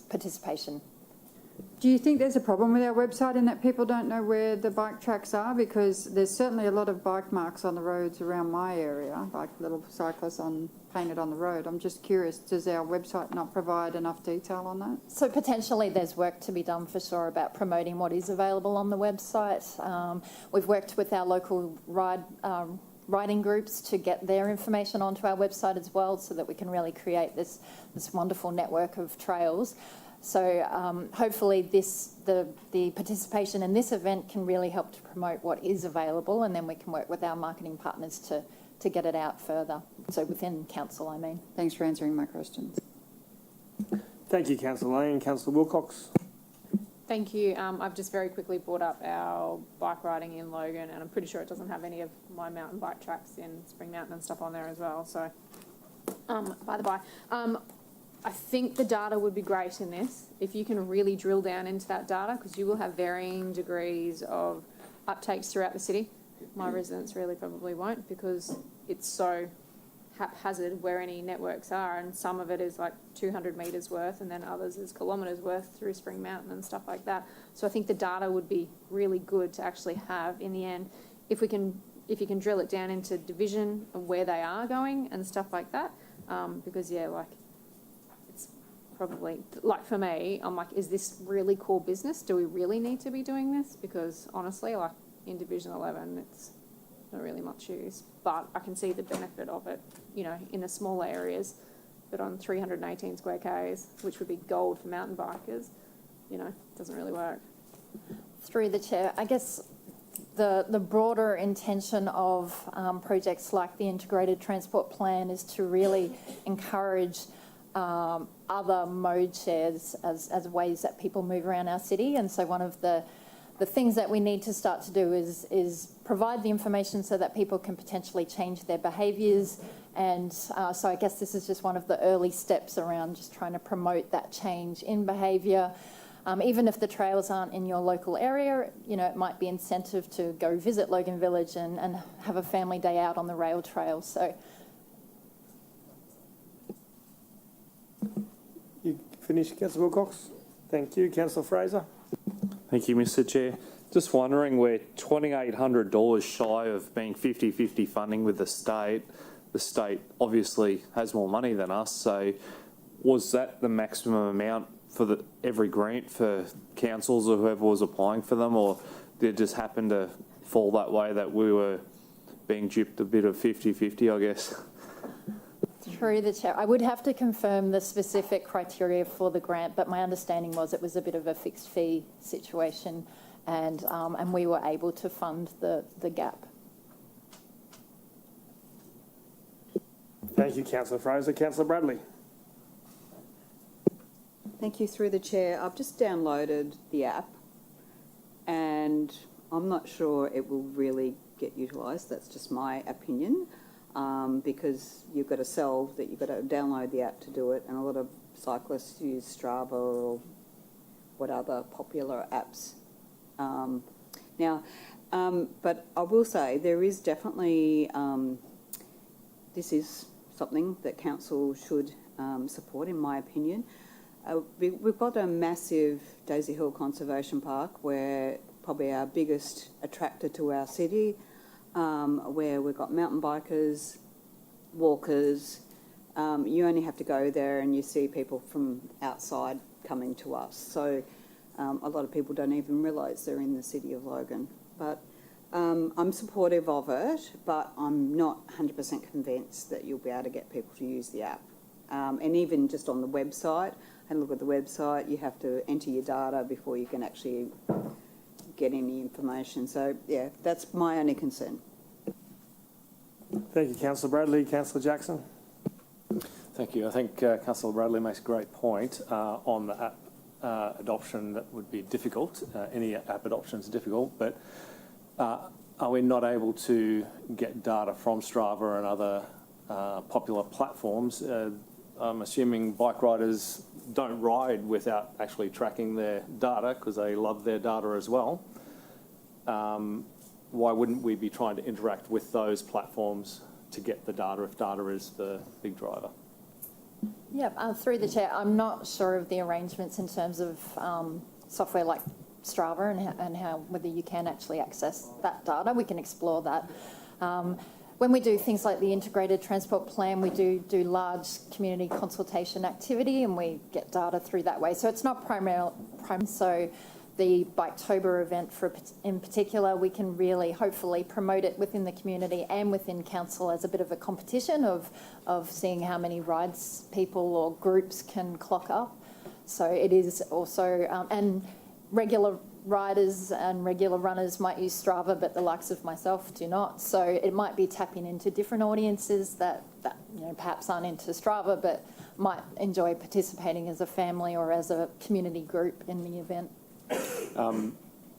participation. Do you think there's a problem with our website in that people don't know where the bike tracks are? Because there's certainly a lot of bike marks on the roads around my area, like little cyclists painted on the road. I'm just curious, does our website not provide enough detail on that? So potentially there's work to be done for sure about promoting what is available on the website. We've worked with our local riding groups to get their information onto our website as well, so that we can really create this wonderful network of trails. So hopefully the participation in this event can really help to promote what is available, and then we can work with our marketing partners to get it out further. So within council, I mean. Thanks for answering my questions. Thank you, Councillor Lane. Councillor Wilcox. Thank you. I've just very quickly brought up our bike riding in Logan, and I'm pretty sure it doesn't have any of my mountain bike tracks in Spring Mountain and stuff on there as well. So, by the by. I think the data would be great in this, if you can really drill down into that data, because you will have varying degrees of uptakes throughout the city. My residents really probably won't, because it's so haphazard where any networks are, and some of it is like 200 metres worth, and then others is kilometres worth through Spring Mountain and stuff like that. So I think the data would be really good to actually have in the end, if you can drill it down into division of where they are going and stuff like that, because yeah, like, probably, like for me, I'm like, is this really core business? Do we really need to be doing this? Because honestly, like in Division 11, it's not really much use, but I can see the benefit of it, you know, in the smaller areas, but on 318 square Ks, which would be gold for mountain bikers, you know, it doesn't really work. Through the chair, I guess the broader intention of projects like the Integrated Transport Plan is to really encourage other mode shares as ways that people move around our city. And so one of the things that we need to start to do is provide the information so that people can potentially change their behaviours. And so I guess this is just one of the early steps around just trying to promote that change in behaviour. Even if the trails aren't in your local area, you know, it might be incentive to go visit Logan Village and have a family day out on the rail trail. So You finished, Councillor Wilcox? Thank you. Councillor Fraser. Thank you, Mr Chair. Just wondering, we're $2,800 shy of being 50-50 funding with the state. The state obviously has more money than us, so was that the maximum amount for every grant for councils or whoever was applying for them, or did it just happen to fall that way that we were being duped a bit of 50-50, I guess? Through the chair, I would have to confirm the specific criteria for the grant, but my understanding was it was a bit of a fixed fee situation, and we were able to fund the gap. Thank you, Councillor Fraser. Councillor Bradley. Thank you. Through the chair, I've just downloaded the app and I'm not sure it will really get utilised. That's just my opinion, because you've got to you've got to download the app to do it, and a lot of cyclists use Strava or what other popular apps. But I will say there is definitely, this is something that council should support, in my opinion. We've got a massive Daisy Hill Conservation Park, where probably our biggest attractor to our city, where we've got mountain bikers, walkers. You only have to go there and you see people from outside coming to us. So a lot of people don't even realise they're in the city of Logan. But I'm supportive of it, but I'm not 100% convinced that you'll be able to get people to use the app. And even just on the website, and look at the website, you have to enter your data before you can actually get any information. So, yeah, that's my only concern. Thank you, Councillor Bradley. Councillor Jackson. Thank you. I think Councillor Bradley makes a great point on the app adoption. That would be difficult. Any app adoption is difficult, but are we not able to get data from Strava and other popular platforms? I'm assuming bike riders don't ride without actually tracking their data because they love their data as well. Why wouldn't we be trying to interact with those platforms to get the data if data is the big driver? Yeah, through the chair, I'm not sure of the arrangements in terms of software like Strava and how whether you can actually access that data. We can explore that. When we do things like the integrated transport plan, we do large community consultation activity, and we get data through that way. So it's not primary. So the Biketober event in particular, we can really hopefully promote it within the community and within council as a bit of a competition of seeing how many rides people or groups can clock up. So it is also, and regular riders and regular runners might use Strava, but the likes of myself do not. So it might be tapping into different audiences that perhaps aren't into Strava, but might enjoy participating as a family or as a community group in the event.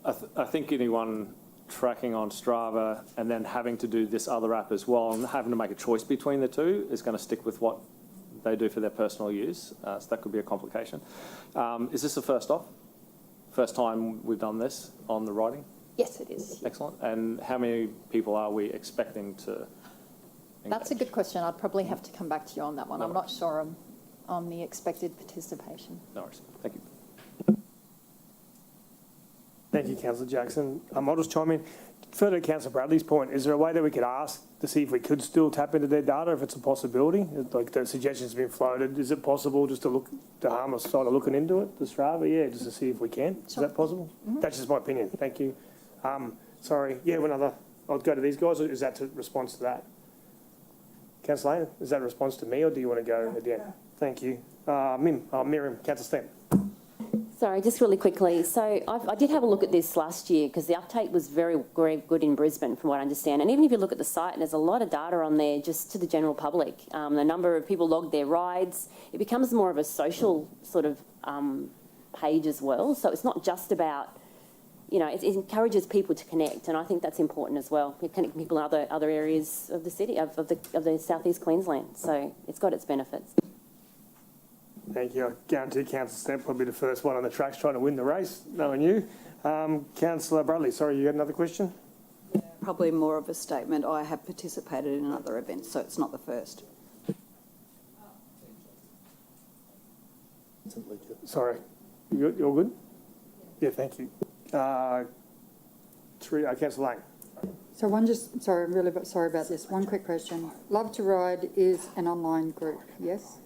I think anyone tracking on Strava and then having to do this other app as well and having to make a choice between the two is going to stick with what they do for their personal use. So that could be a complication. Is this the first off? First time we've done this on the riding? Yes, it is. Excellent. And how many people are we expecting to engage? That's a good question. I'd probably have to come back to you on that one. I'm not sure on the expected participation. No worries. Thank you. Thank you, Councillor Jackson. I'll just chime in. Further to Councillor Bradley's point, is there a way that we could ask to see if we could still tap into their data if it's a possibility? Like the suggestion's been floated. Is it possible just to harm us sort of looking into it, the Strava? Yeah, just to see if we can. Is that possible? Mm-hmm. That's just my opinion. Thank you. Sorry. Yeah, I'll go to these guys. Or is that a response to that? Councillor Lane, is that a response to me or do you want to go at the end? Thank you. Miriam, Councillor Stamp. Sorry, just really quickly. So I did have a look at this last year because the uptake was very, very good in Brisbane from what I understand. And even if you look at the site, there's a lot of data on there just to the general public. The number of people logged their rides. It becomes more of a social sort of page as well. So it's not just about, it encourages people to connect. And I think that's important as well. You connect people in other areas of the city, of the southeast Queensland. So it's got its benefits. Thank you. I guarantee Councillor Stamp will be the first one on the tracks trying to win the race, knowing you. Councillor Bradley, sorry, you had another question? Probably more of a statement. I have participated in other events, so it's not the first. Sorry. You're good? Yeah, thank you. Councillor Lane. So sorry, I'm really sorry about this. One quick question. Love to Ride is an online group, yes?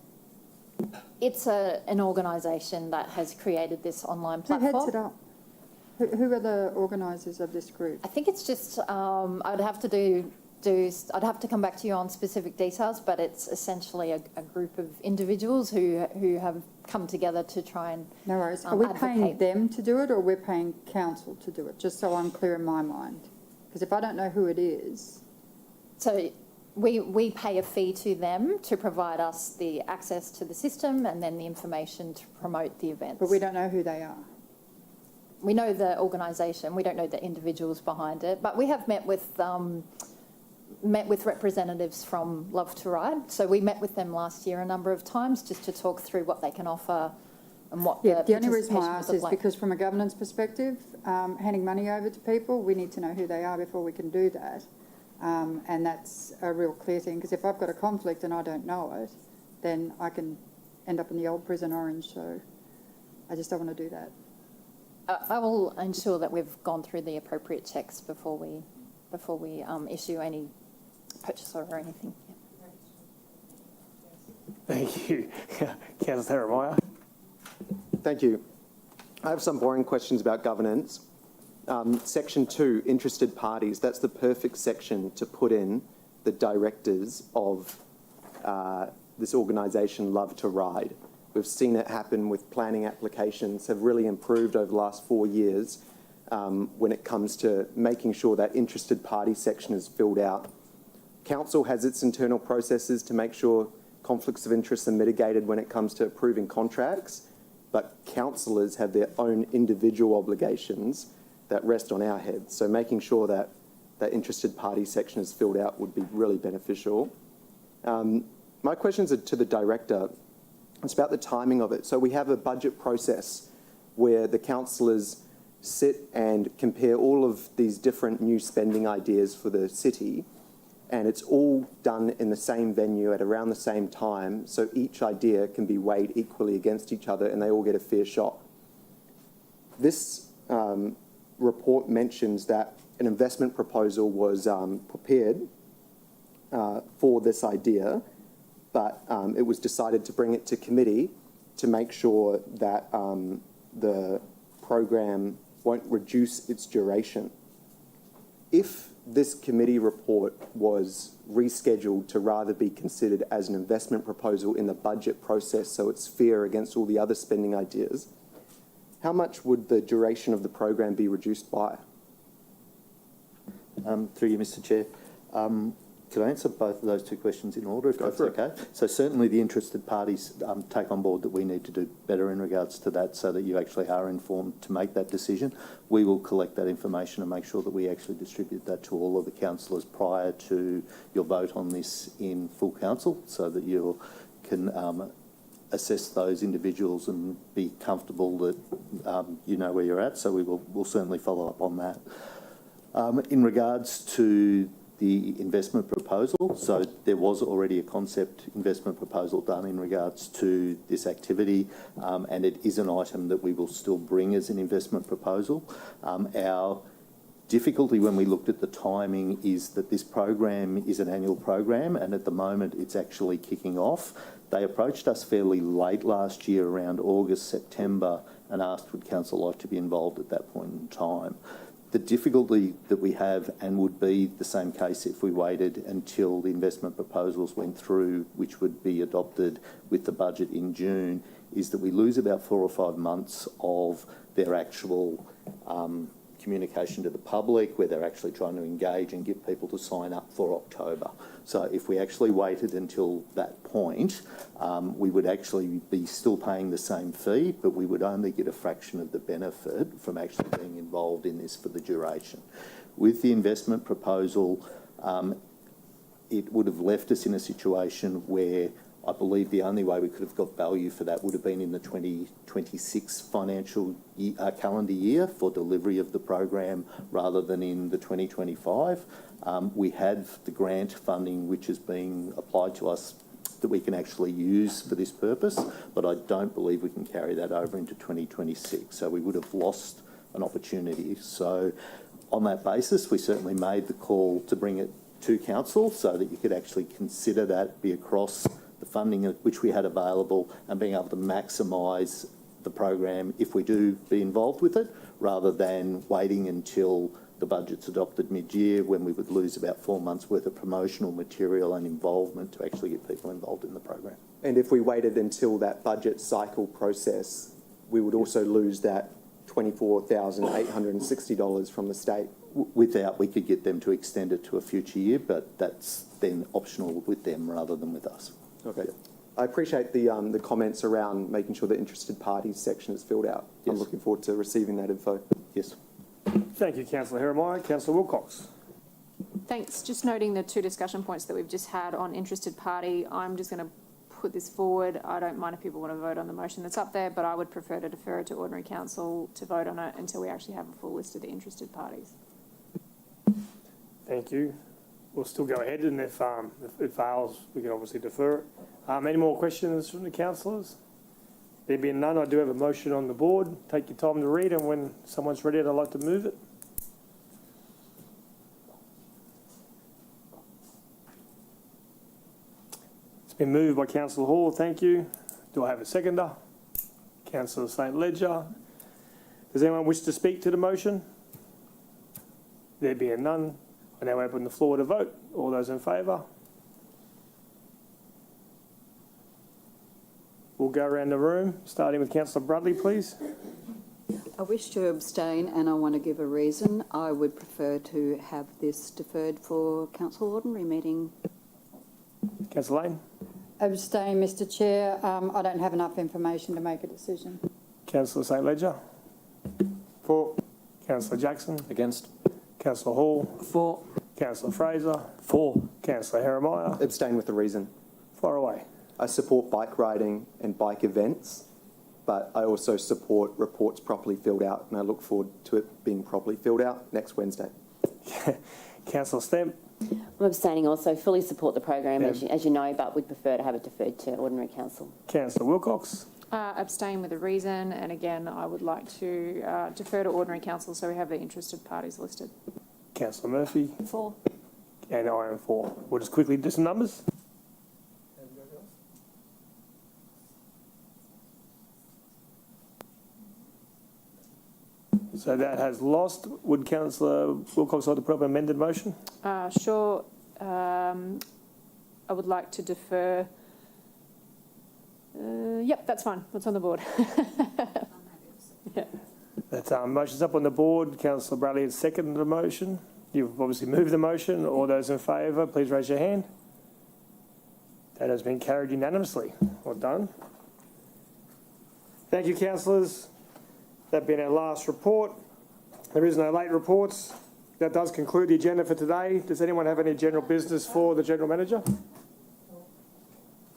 It's an organisation that has created this online platform. Who heads it up? Who are the organisers of this group? I think it's just, I'd have to do I'd have to come back to you on specific details, but it's essentially a group of individuals who have come together to try and No worries. Are we paying advocate. them to do it, or we're paying council to do it? Just so I'm clear in my mind. Because if I don't know who it is, So we pay a fee to them to provide us the access to the system and then the information to promote the events. but we don't know who they are. We know the organisation, we don't know the individuals behind it, but we have met with representatives from Love to Ride. So we met with them last year a number of times just to talk through what they can offer and what Yeah, the only reason why I participation ask would is look like. because from a governance perspective, handing money over to people, we need to know who they are before we can do that. And that's a real clear thing, because if I've got a conflict and I don't know it, then I can end up in the old prison orange, so I just don't want to do that. I will ensure that we've gone through the appropriate checks before we issue any purchase order or anything. Yeah. Thank you. Councillor Jeremiah. Thank you. I have some boring questions about governance. Section 2, interested parties. That's the perfect section to put in the directors of this organisation, Love to Ride. We've seen it happen with planning applications, have really improved over the last 4 years when it comes to making sure that interested party section is filled out. Council has its internal processes to make sure conflicts of interest are mitigated when it comes to approving contracts, but councillors have their own individual obligations that rest on our heads. So making sure that that interested party section is filled out would be really beneficial. My questions are to the director. It's about the timing of it. So we have a budget process where the councillors sit and compare all of these different new spending ideas for the city, and it's all done in the same venue at around the same time, so each idea can be weighed equally against each other and they all get a fair shot. This report mentions that an investment proposal was prepared for this idea, but it was decided to bring it to committee to make sure that the program won't reduce its duration. If this committee report was rescheduled to rather be considered as an investment proposal in the budget process, so it's fair against all the other spending ideas, how much would the duration of the program be reduced by? Through you, Mr. Chair. Could I answer both of those two questions in order, if that's okay? So certainly the interested parties take on board that we need to do better in regards to that so that you actually are informed to make that decision. We will collect that information and make sure that we actually distribute that to all of the councillors prior to your vote on this in full council so that you can assess those individuals and be comfortable that you know where you're at. So we'll certainly follow up on that. In regards to the investment proposal, so there was already a concept investment proposal done in regards to this activity, and it is an item that we will still bring as an investment proposal. Our difficulty when we looked at the timing is that this program is an annual program, and at the moment it's actually kicking off. They approached us fairly late last year, around August, September, and asked would council like to be involved at that point in time. The difficulty that we have, and would be the same case if we waited until the investment proposals went through, which would be adopted with the budget in June, is that we lose about 4 or 5 months of their actual communication to the public, where they're actually trying to engage and get people to sign up for October. So if we actually waited until that point, we would actually be still paying the same fee, but we would only get a fraction of the benefit from actually being involved in this for the duration. With the investment proposal, it would have left us in a situation where I believe the only way we could have got value for that would have been in the 2026 financial year, calendar year for delivery of the program rather than in the 2025. We have the grant funding which is being applied to us that we can actually use for this purpose, but I don't believe we can carry that over into 2026. So we would have lost an opportunity. So on that basis, we certainly made the call to bring it to council so that you could actually consider that, be across the funding which we had available and being able to maximise the program if we do be involved with it, rather than waiting until the budget's adopted mid-year, when we would lose about 4 months' worth of promotional material and involvement to actually get people involved in the program. And if we waited until that budget cycle process, we would also lose that $24,860 from the state. Without, we could get them to extend it to a future year, but that's then optional with them rather than with us. Okay. I appreciate the comments around making sure the interested parties section is filled out. I'm Yes. looking forward to receiving that info. Yes. Thank you, Councillor Heremiah. Councillor Wilcox. Thanks. Just noting the two discussion points that we've just had on interested party, I'm just going to put this forward. I don't mind if people want to vote on the motion that's up there, but I would prefer to defer it to ordinary council to vote on it until we actually have a full list of the interested parties. Thank you. We'll still go ahead, and if it fails, we can obviously defer it. Any more questions from the councillors? There being none, I do have a motion on the board. Take your time to read, and when someone's ready, I'd like to move it. It's been moved by Councillor Hall, thank you. Do I have a seconder? Councillor St Ledger. Does anyone wish to speak to the motion? There being none, I now open the floor to vote. All those in favour? We'll go around the room, starting with Councillor Bradley, please. I wish to abstain and I want to give a reason. I would prefer to have this deferred for council ordinary meeting. Councillor Lane. Abstain, Mr Chair. I don't have enough information to make a decision. Councillor St Ledger. For. Councillor Jackson. Against? Councillor Hall. For. Councillor Fraser. For. Councillor Heremiah. Abstain with the reason. Far away. I support bike riding and bike events, but I also support reports properly filled out, and I look forward to it being properly filled out next Wednesday. Councillor Stamp. I'm abstaining also, fully support the program, Yeah. as you know, but would prefer to have it deferred to ordinary council. Councillor Wilcox. Abstain with a reason, and again, I would like to defer to ordinary council so we have the interested parties listed. Councillor Murphy. For. And I am for. We'll just quickly do some numbers. So that has lost. Would Councillor Wilcox like to put up an amended motion? Sure. I would like to defer. Yep, that's fine. That's on the board. Yeah. That's motion's up on the board. Councillor Bradley has seconded the motion. You've obviously moved the motion. All those in favour, please raise your hand. That has been carried unanimously. Well done. Thank you, councillors. That being our last report. There is no late reports. That does conclude the agenda for today. Does anyone have any general business for the General Manager?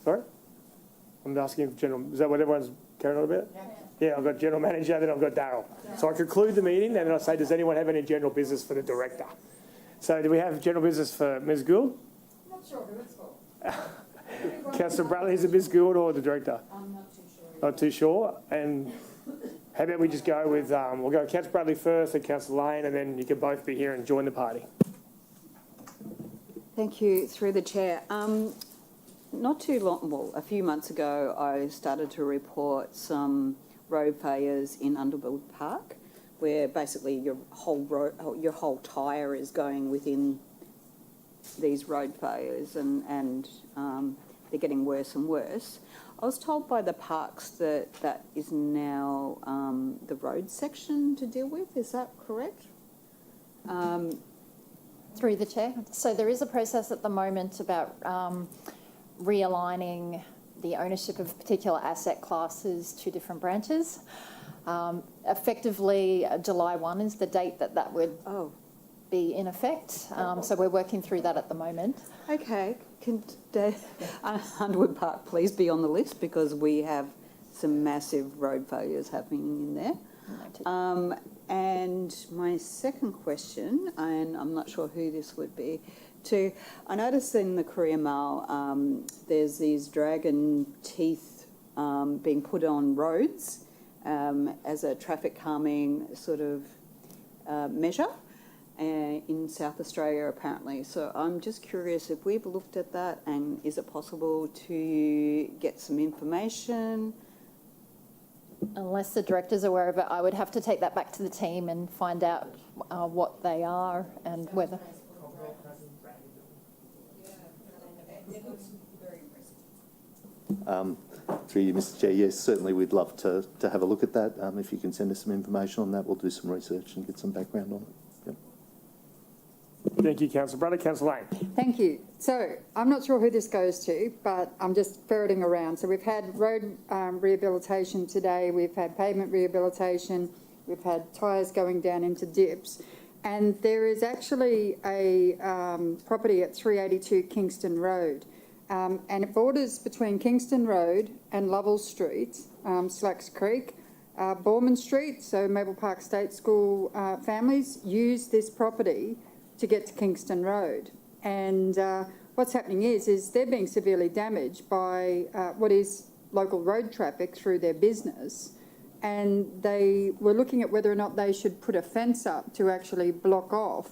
Sorry? I'm asking for general. Is that what everyone's carrying on about? Yeah, I've got General Manager, then I've got Darryl. So I conclude the meeting, and then I say, does anyone have any general business for the Director? So do we have general business for Ms Gould? Not sure who it's for. Councillor Bradley, is it Ms Gould or the Director? I'm not too sure. Not too sure. And how about we just go with, we'll go Councillor Bradley first and Councillor Lane, and then you can both be here and join the party. Thank you, through the chair. Not too long, well, a few months ago, I started to report some road failures in Underwood Park, where basically your whole tyre is going within these road failures, and they're getting worse and worse. I was told by the parks that is now the road section to deal with. Is that correct? Through the chair. So there is a process at the moment about realigning the ownership of particular asset classes to different branches. Effectively, July 1 is the date that would be in effect. So we're working through that at the moment. Okay. Can Underwood Park please be on the list, because we have some massive road failures happening in there. And my second question, and I'm not sure who this would be, I noticed in the Courier Mail there's these dragon teeth being put on roads as a traffic calming sort of measure in South Australia apparently. So I'm just curious if we've looked at that, and is it possible to get some information? unless the director's aware of it, I would have to take that back to the team and find out what they are and whether. Through you, Mr Chair, yes, certainly we'd love to have a look at that. If you can send us some information on that, we'll do some research and get some background on it. Yep. Thank you, Councillor Bradley. Councillor Lane. Thank you. So I'm not sure who this goes to, but I'm just ferreting around. So we've had road rehabilitation today, we've had pavement rehabilitation, we've had tyres going down into dips, and there is actually a property at 382 Kingston Road, and it borders between Kingston Road and Lovell Street, Slacks Creek. Borman Street, so Maple Park State School families use this property to get to Kingston Road. And what's happening is they're being severely damaged by what is local road traffic through their business. And they were looking at whether or not they should put a fence up to actually block off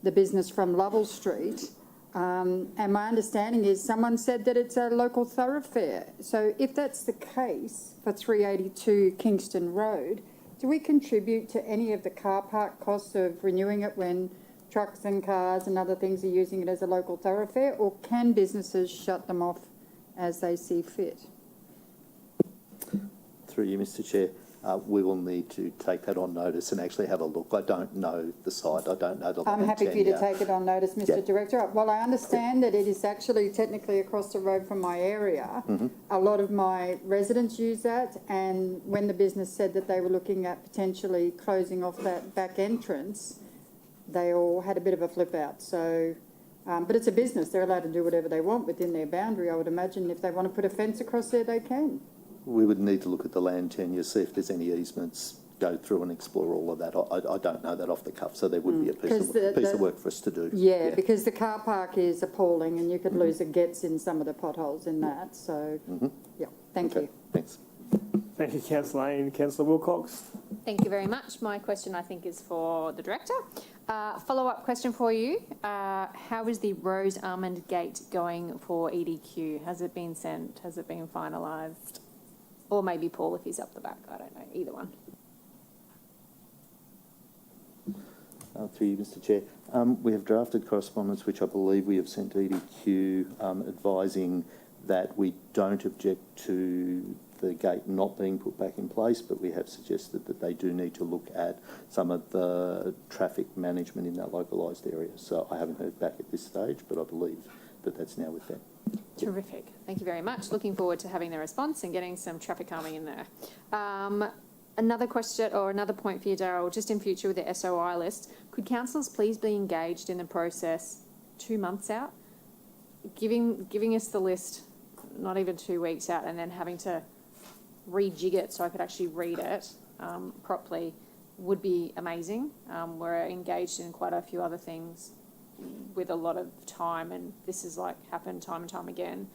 the business from Lovell Street. And my understanding is someone said that it's a local thoroughfare. So if that's the case for 382 Kingston Road, do we contribute to any of the car park costs of renewing it when trucks and cars and other things are using it as a local thoroughfare, or can businesses shut them off as they see fit? Through you, Mr Chair, we will need to take that on notice and actually have a look. I don't know the site, I don't know the land I'm happy for you to tenure. take it on notice, Mr. Yeah. Director. Well, I understand that it is actually technically across the road from my area. A lot of my residents use that, and when the business said that they were looking at potentially closing off that back entrance, they all had a bit of a flip out. So, but it's a business, they're allowed to do whatever they want within their boundary. I would imagine if they want to put a fence across there, they can. We would need to look at the land tenure, see if there's any easements, go through and explore all of that. I don't know that off the cuff, so there would be a piece of work for us to do. Yeah, because the car park is appalling, and you could lose a gets in some of the potholes in that. So, yeah, thank you. Thanks. Thank you, Councillor Lane. Councillor Wilcox. Thank you very much. My question, I think, is for the Director. Follow-up question for you. How is the Rose Almond Gate going for EDQ? Has it been sent? Has it been finalised? Or maybe Paul, if he's up the back. I don't know. Either one. Through you, Mr Chair. We have drafted correspondence which I believe we have sent to EDQ advising that we don't object to the gate not being put back in place, but we have suggested that they do need to look at some of the traffic management in that localised area. So I haven't heard back at this stage, but I believe that that's now with them. Terrific. Thank you very much. Looking forward to having the response and getting some traffic calming in there. Another question or another point for you, Daryl, just in future with the SOI list, could councillors please be engaged in the process 2 months out? Giving us the list not even 2 weeks out and then having to rejig it so I could actually read it properly would be amazing. We're engaged in quite a few other things with a lot of time, and this is like happened time and time again,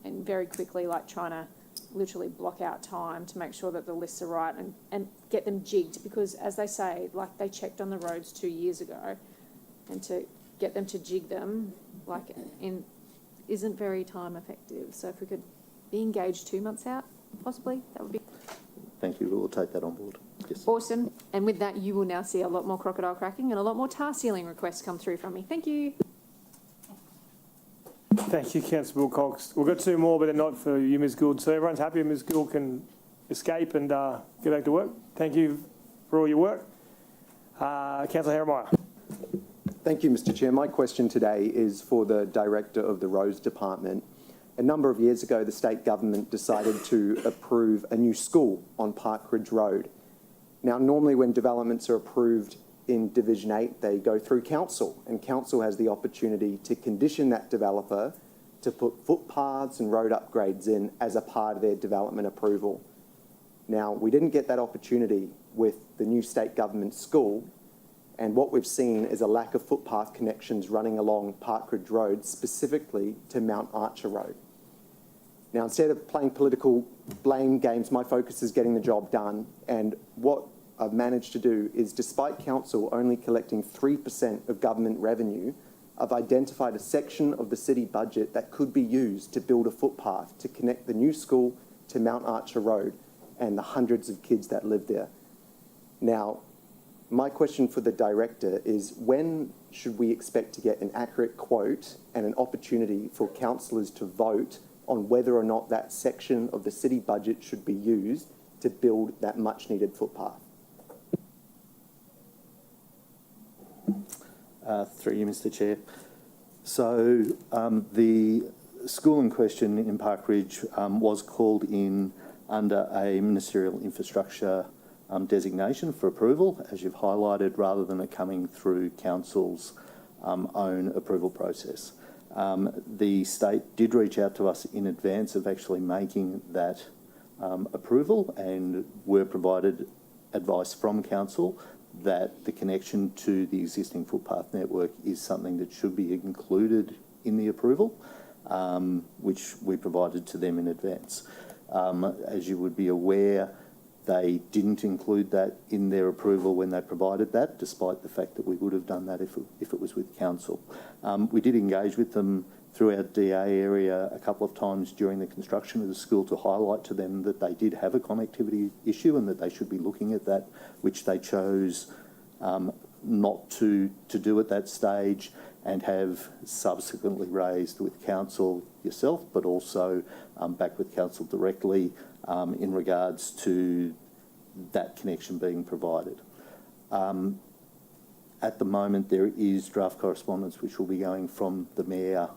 and very quickly like trying to literally block out time to make sure that the lists are right and get them jigged, because as they say, like they checked on the roads 2 years ago, and to get them to jig them like isn't very time effective. So if we could be engaged 2 months out, possibly, that would be Thank you. We'll take that on board. Yes. awesome. And with that, you will now see a lot more crocodile cracking and a lot more tar sealing requests come through from me. Thank you. Thank you, Councillor Wilcox. We've got 2 more, but they're not for you, Ms Gould. So everyone's happy Ms Gould can escape and get back to work. Thank you for all your work. Councillor Herrmeyer. Thank you, Mr Chair. My question today is for the Director of the Roads Department. A number of years ago, the state government decided to approve a new school on Park Ridge Road. Now, normally when developments are approved in Division 8, they go through council, and council has the opportunity to condition that developer to put footpaths and road upgrades in as a part of their development approval. Now, we didn't get that opportunity with the new state government school, and what we've seen is a lack of footpath connections running along Park Ridge Road, specifically to Mount Archer Road. Now, instead of playing political blame games, my focus is getting the job done, and what I've managed to do is, despite council only collecting 3% of government revenue, I've identified a section of the city budget that could be used to build a footpath to connect the new school to Mount Archer Road, and the hundreds of kids that live there. Now, my question for the director is, when should we expect to get an accurate quote and an opportunity for councillors to vote on whether or not that section of the city budget should be used to build that much needed footpath? Through you, Mr. Chair. So the school in question in Park Ridge was called in under a ministerial infrastructure designation for approval, as you've highlighted, rather than it coming through council's own approval process. The state did reach out to us in advance of actually making that approval, and were provided advice from council that the connection to the existing footpath network is something that should be included in the approval, which we provided to them in advance. As you would be aware, they didn't include that in their approval when they provided that, despite the fact that we would have done that if it was with council. We did engage with them through our DA area a couple of times during the construction of the school to highlight to them that they did have a connectivity issue and that they should be looking at that, which they chose not to do at that stage, and have subsequently raised with council, yourself, but also back with council directly in regards to that connection being provided. At the moment, there is draft correspondence which will be going from the Mayor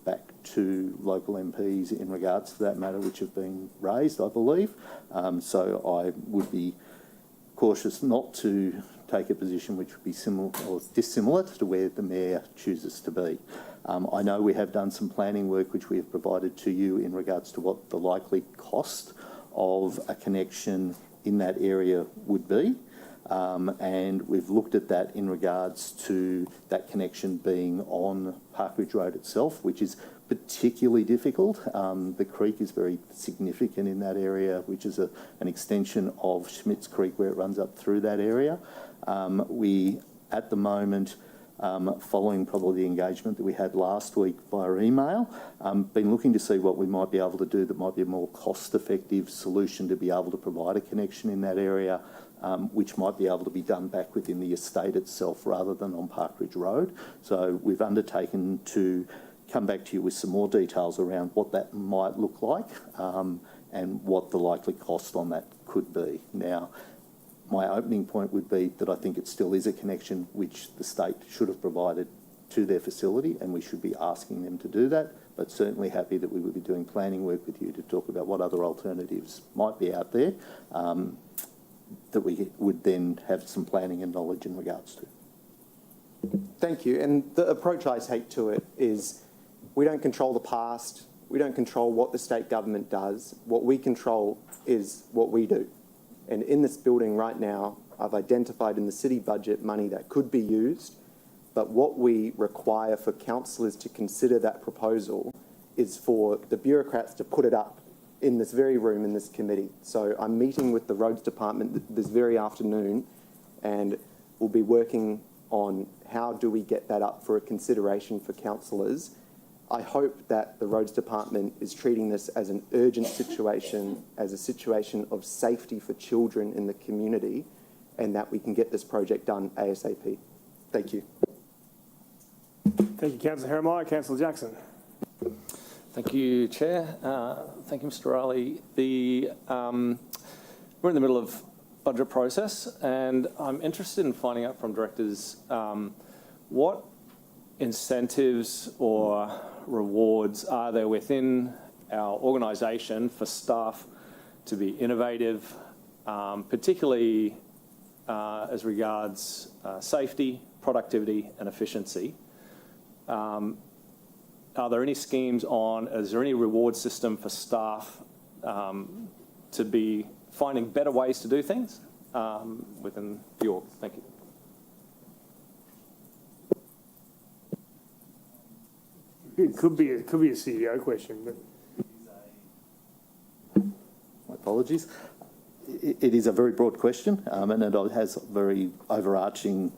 back to local MPs in regards to that matter, which have been raised, I believe. So I would be cautious not to take a position which would be similar or dissimilar to where the Mayor chooses to be. I know we have done some planning work which we have provided to you in regards to what the likely cost of a connection in that area would be. And we've looked at that in regards to that connection being on Park Ridge Road itself, which is particularly difficult. The creek is very significant in that area, which is an extension of Schmitz Creek where it runs up through that area. We, at the moment, following probably the engagement that we had last week via email, been looking to see what we might be able to do that might be a more cost-effective solution to be able to provide a connection in that area, which might be able to be done back within the estate itself rather than on Park Ridge Road. So we've undertaken to come back to you with some more details around what that might look like and what the likely cost on that could be. Now, my opening point would be that I think it still is a connection which the state should have provided to their facility, and we should be asking them to do that, but certainly happy that we would be doing planning work with you to talk about what other alternatives might be out there that we would then have some planning and knowledge in regards to. Thank you. And the approach I take to it is we don't control the past. We don't control what the state government does. What we control is what we do. And in this building right now, I've identified in the city budget money that could be used, but what we require for councillors to consider that proposal is for the bureaucrats to put it up in this very room in this committee. So I'm meeting with the roads department this very afternoon, and we'll be working on how do we get that up for a consideration for councillors. I hope that the roads department is treating this as an urgent situation, as a situation of safety for children in the community, and that we can get this project done ASAP. Thank you. Thank you, Councillor Hermeyer. Councillor Jackson. Thank you, Chair. Thank you, Mr. Riley. We're in the middle of budget process, and I'm interested in finding out from directors what incentives or rewards are there within our organisation for staff to be innovative, particularly as regards safety, productivity and efficiency. Are there any schemes is there any reward system for staff to be finding better ways to do things within the org? Thank you. It could be a CEO question, but My apologies. It is a very broad question, and it has very overarching,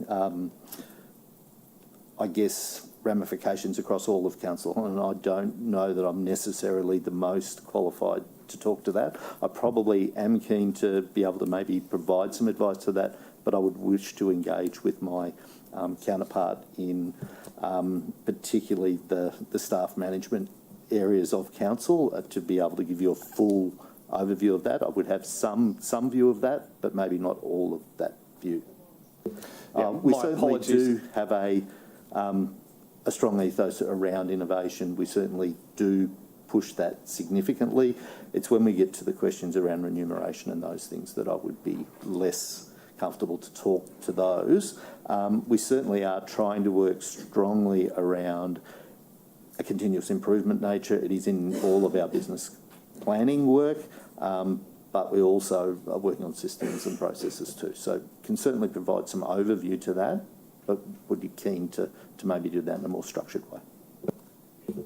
I guess, ramifications across all of council, and I don't know that I'm necessarily the most qualified to talk to that. I probably am keen to be able to maybe provide some advice to that, but I would wish to engage with my counterpart in particularly the staff management areas of council to be able to give you a full overview of that. I would have some view of that, but maybe not all of that view. We my certainly apologies. do have a strong ethos around innovation. We certainly do push that significantly. It's when we get to the questions around remuneration and those things that I would be less comfortable to talk to those. We certainly are trying to work strongly around a continuous improvement nature. It is in all of our business planning work, but we also are working on systems and processes too. So can certainly provide some overview to that, but would be keen to maybe do that in a more structured way.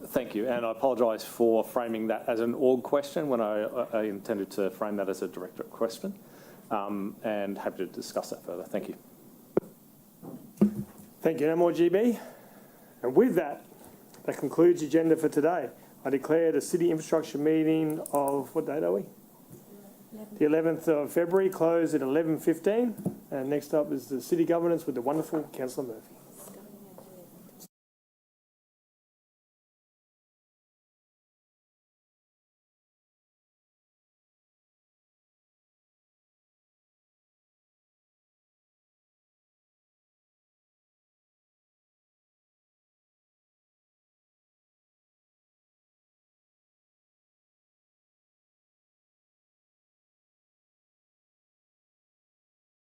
Thank you, and I apologise for framing that as an org question when I intended to frame that as a directorate question, and happy to discuss that further. Thank you. Thank you. No more GB. And with that, that concludes the agenda for today. I declare the City Infrastructure meeting of, what date are we? The 11th of February, closed at 11:15. And next up is the City Governance with the wonderful Councillor Murphy.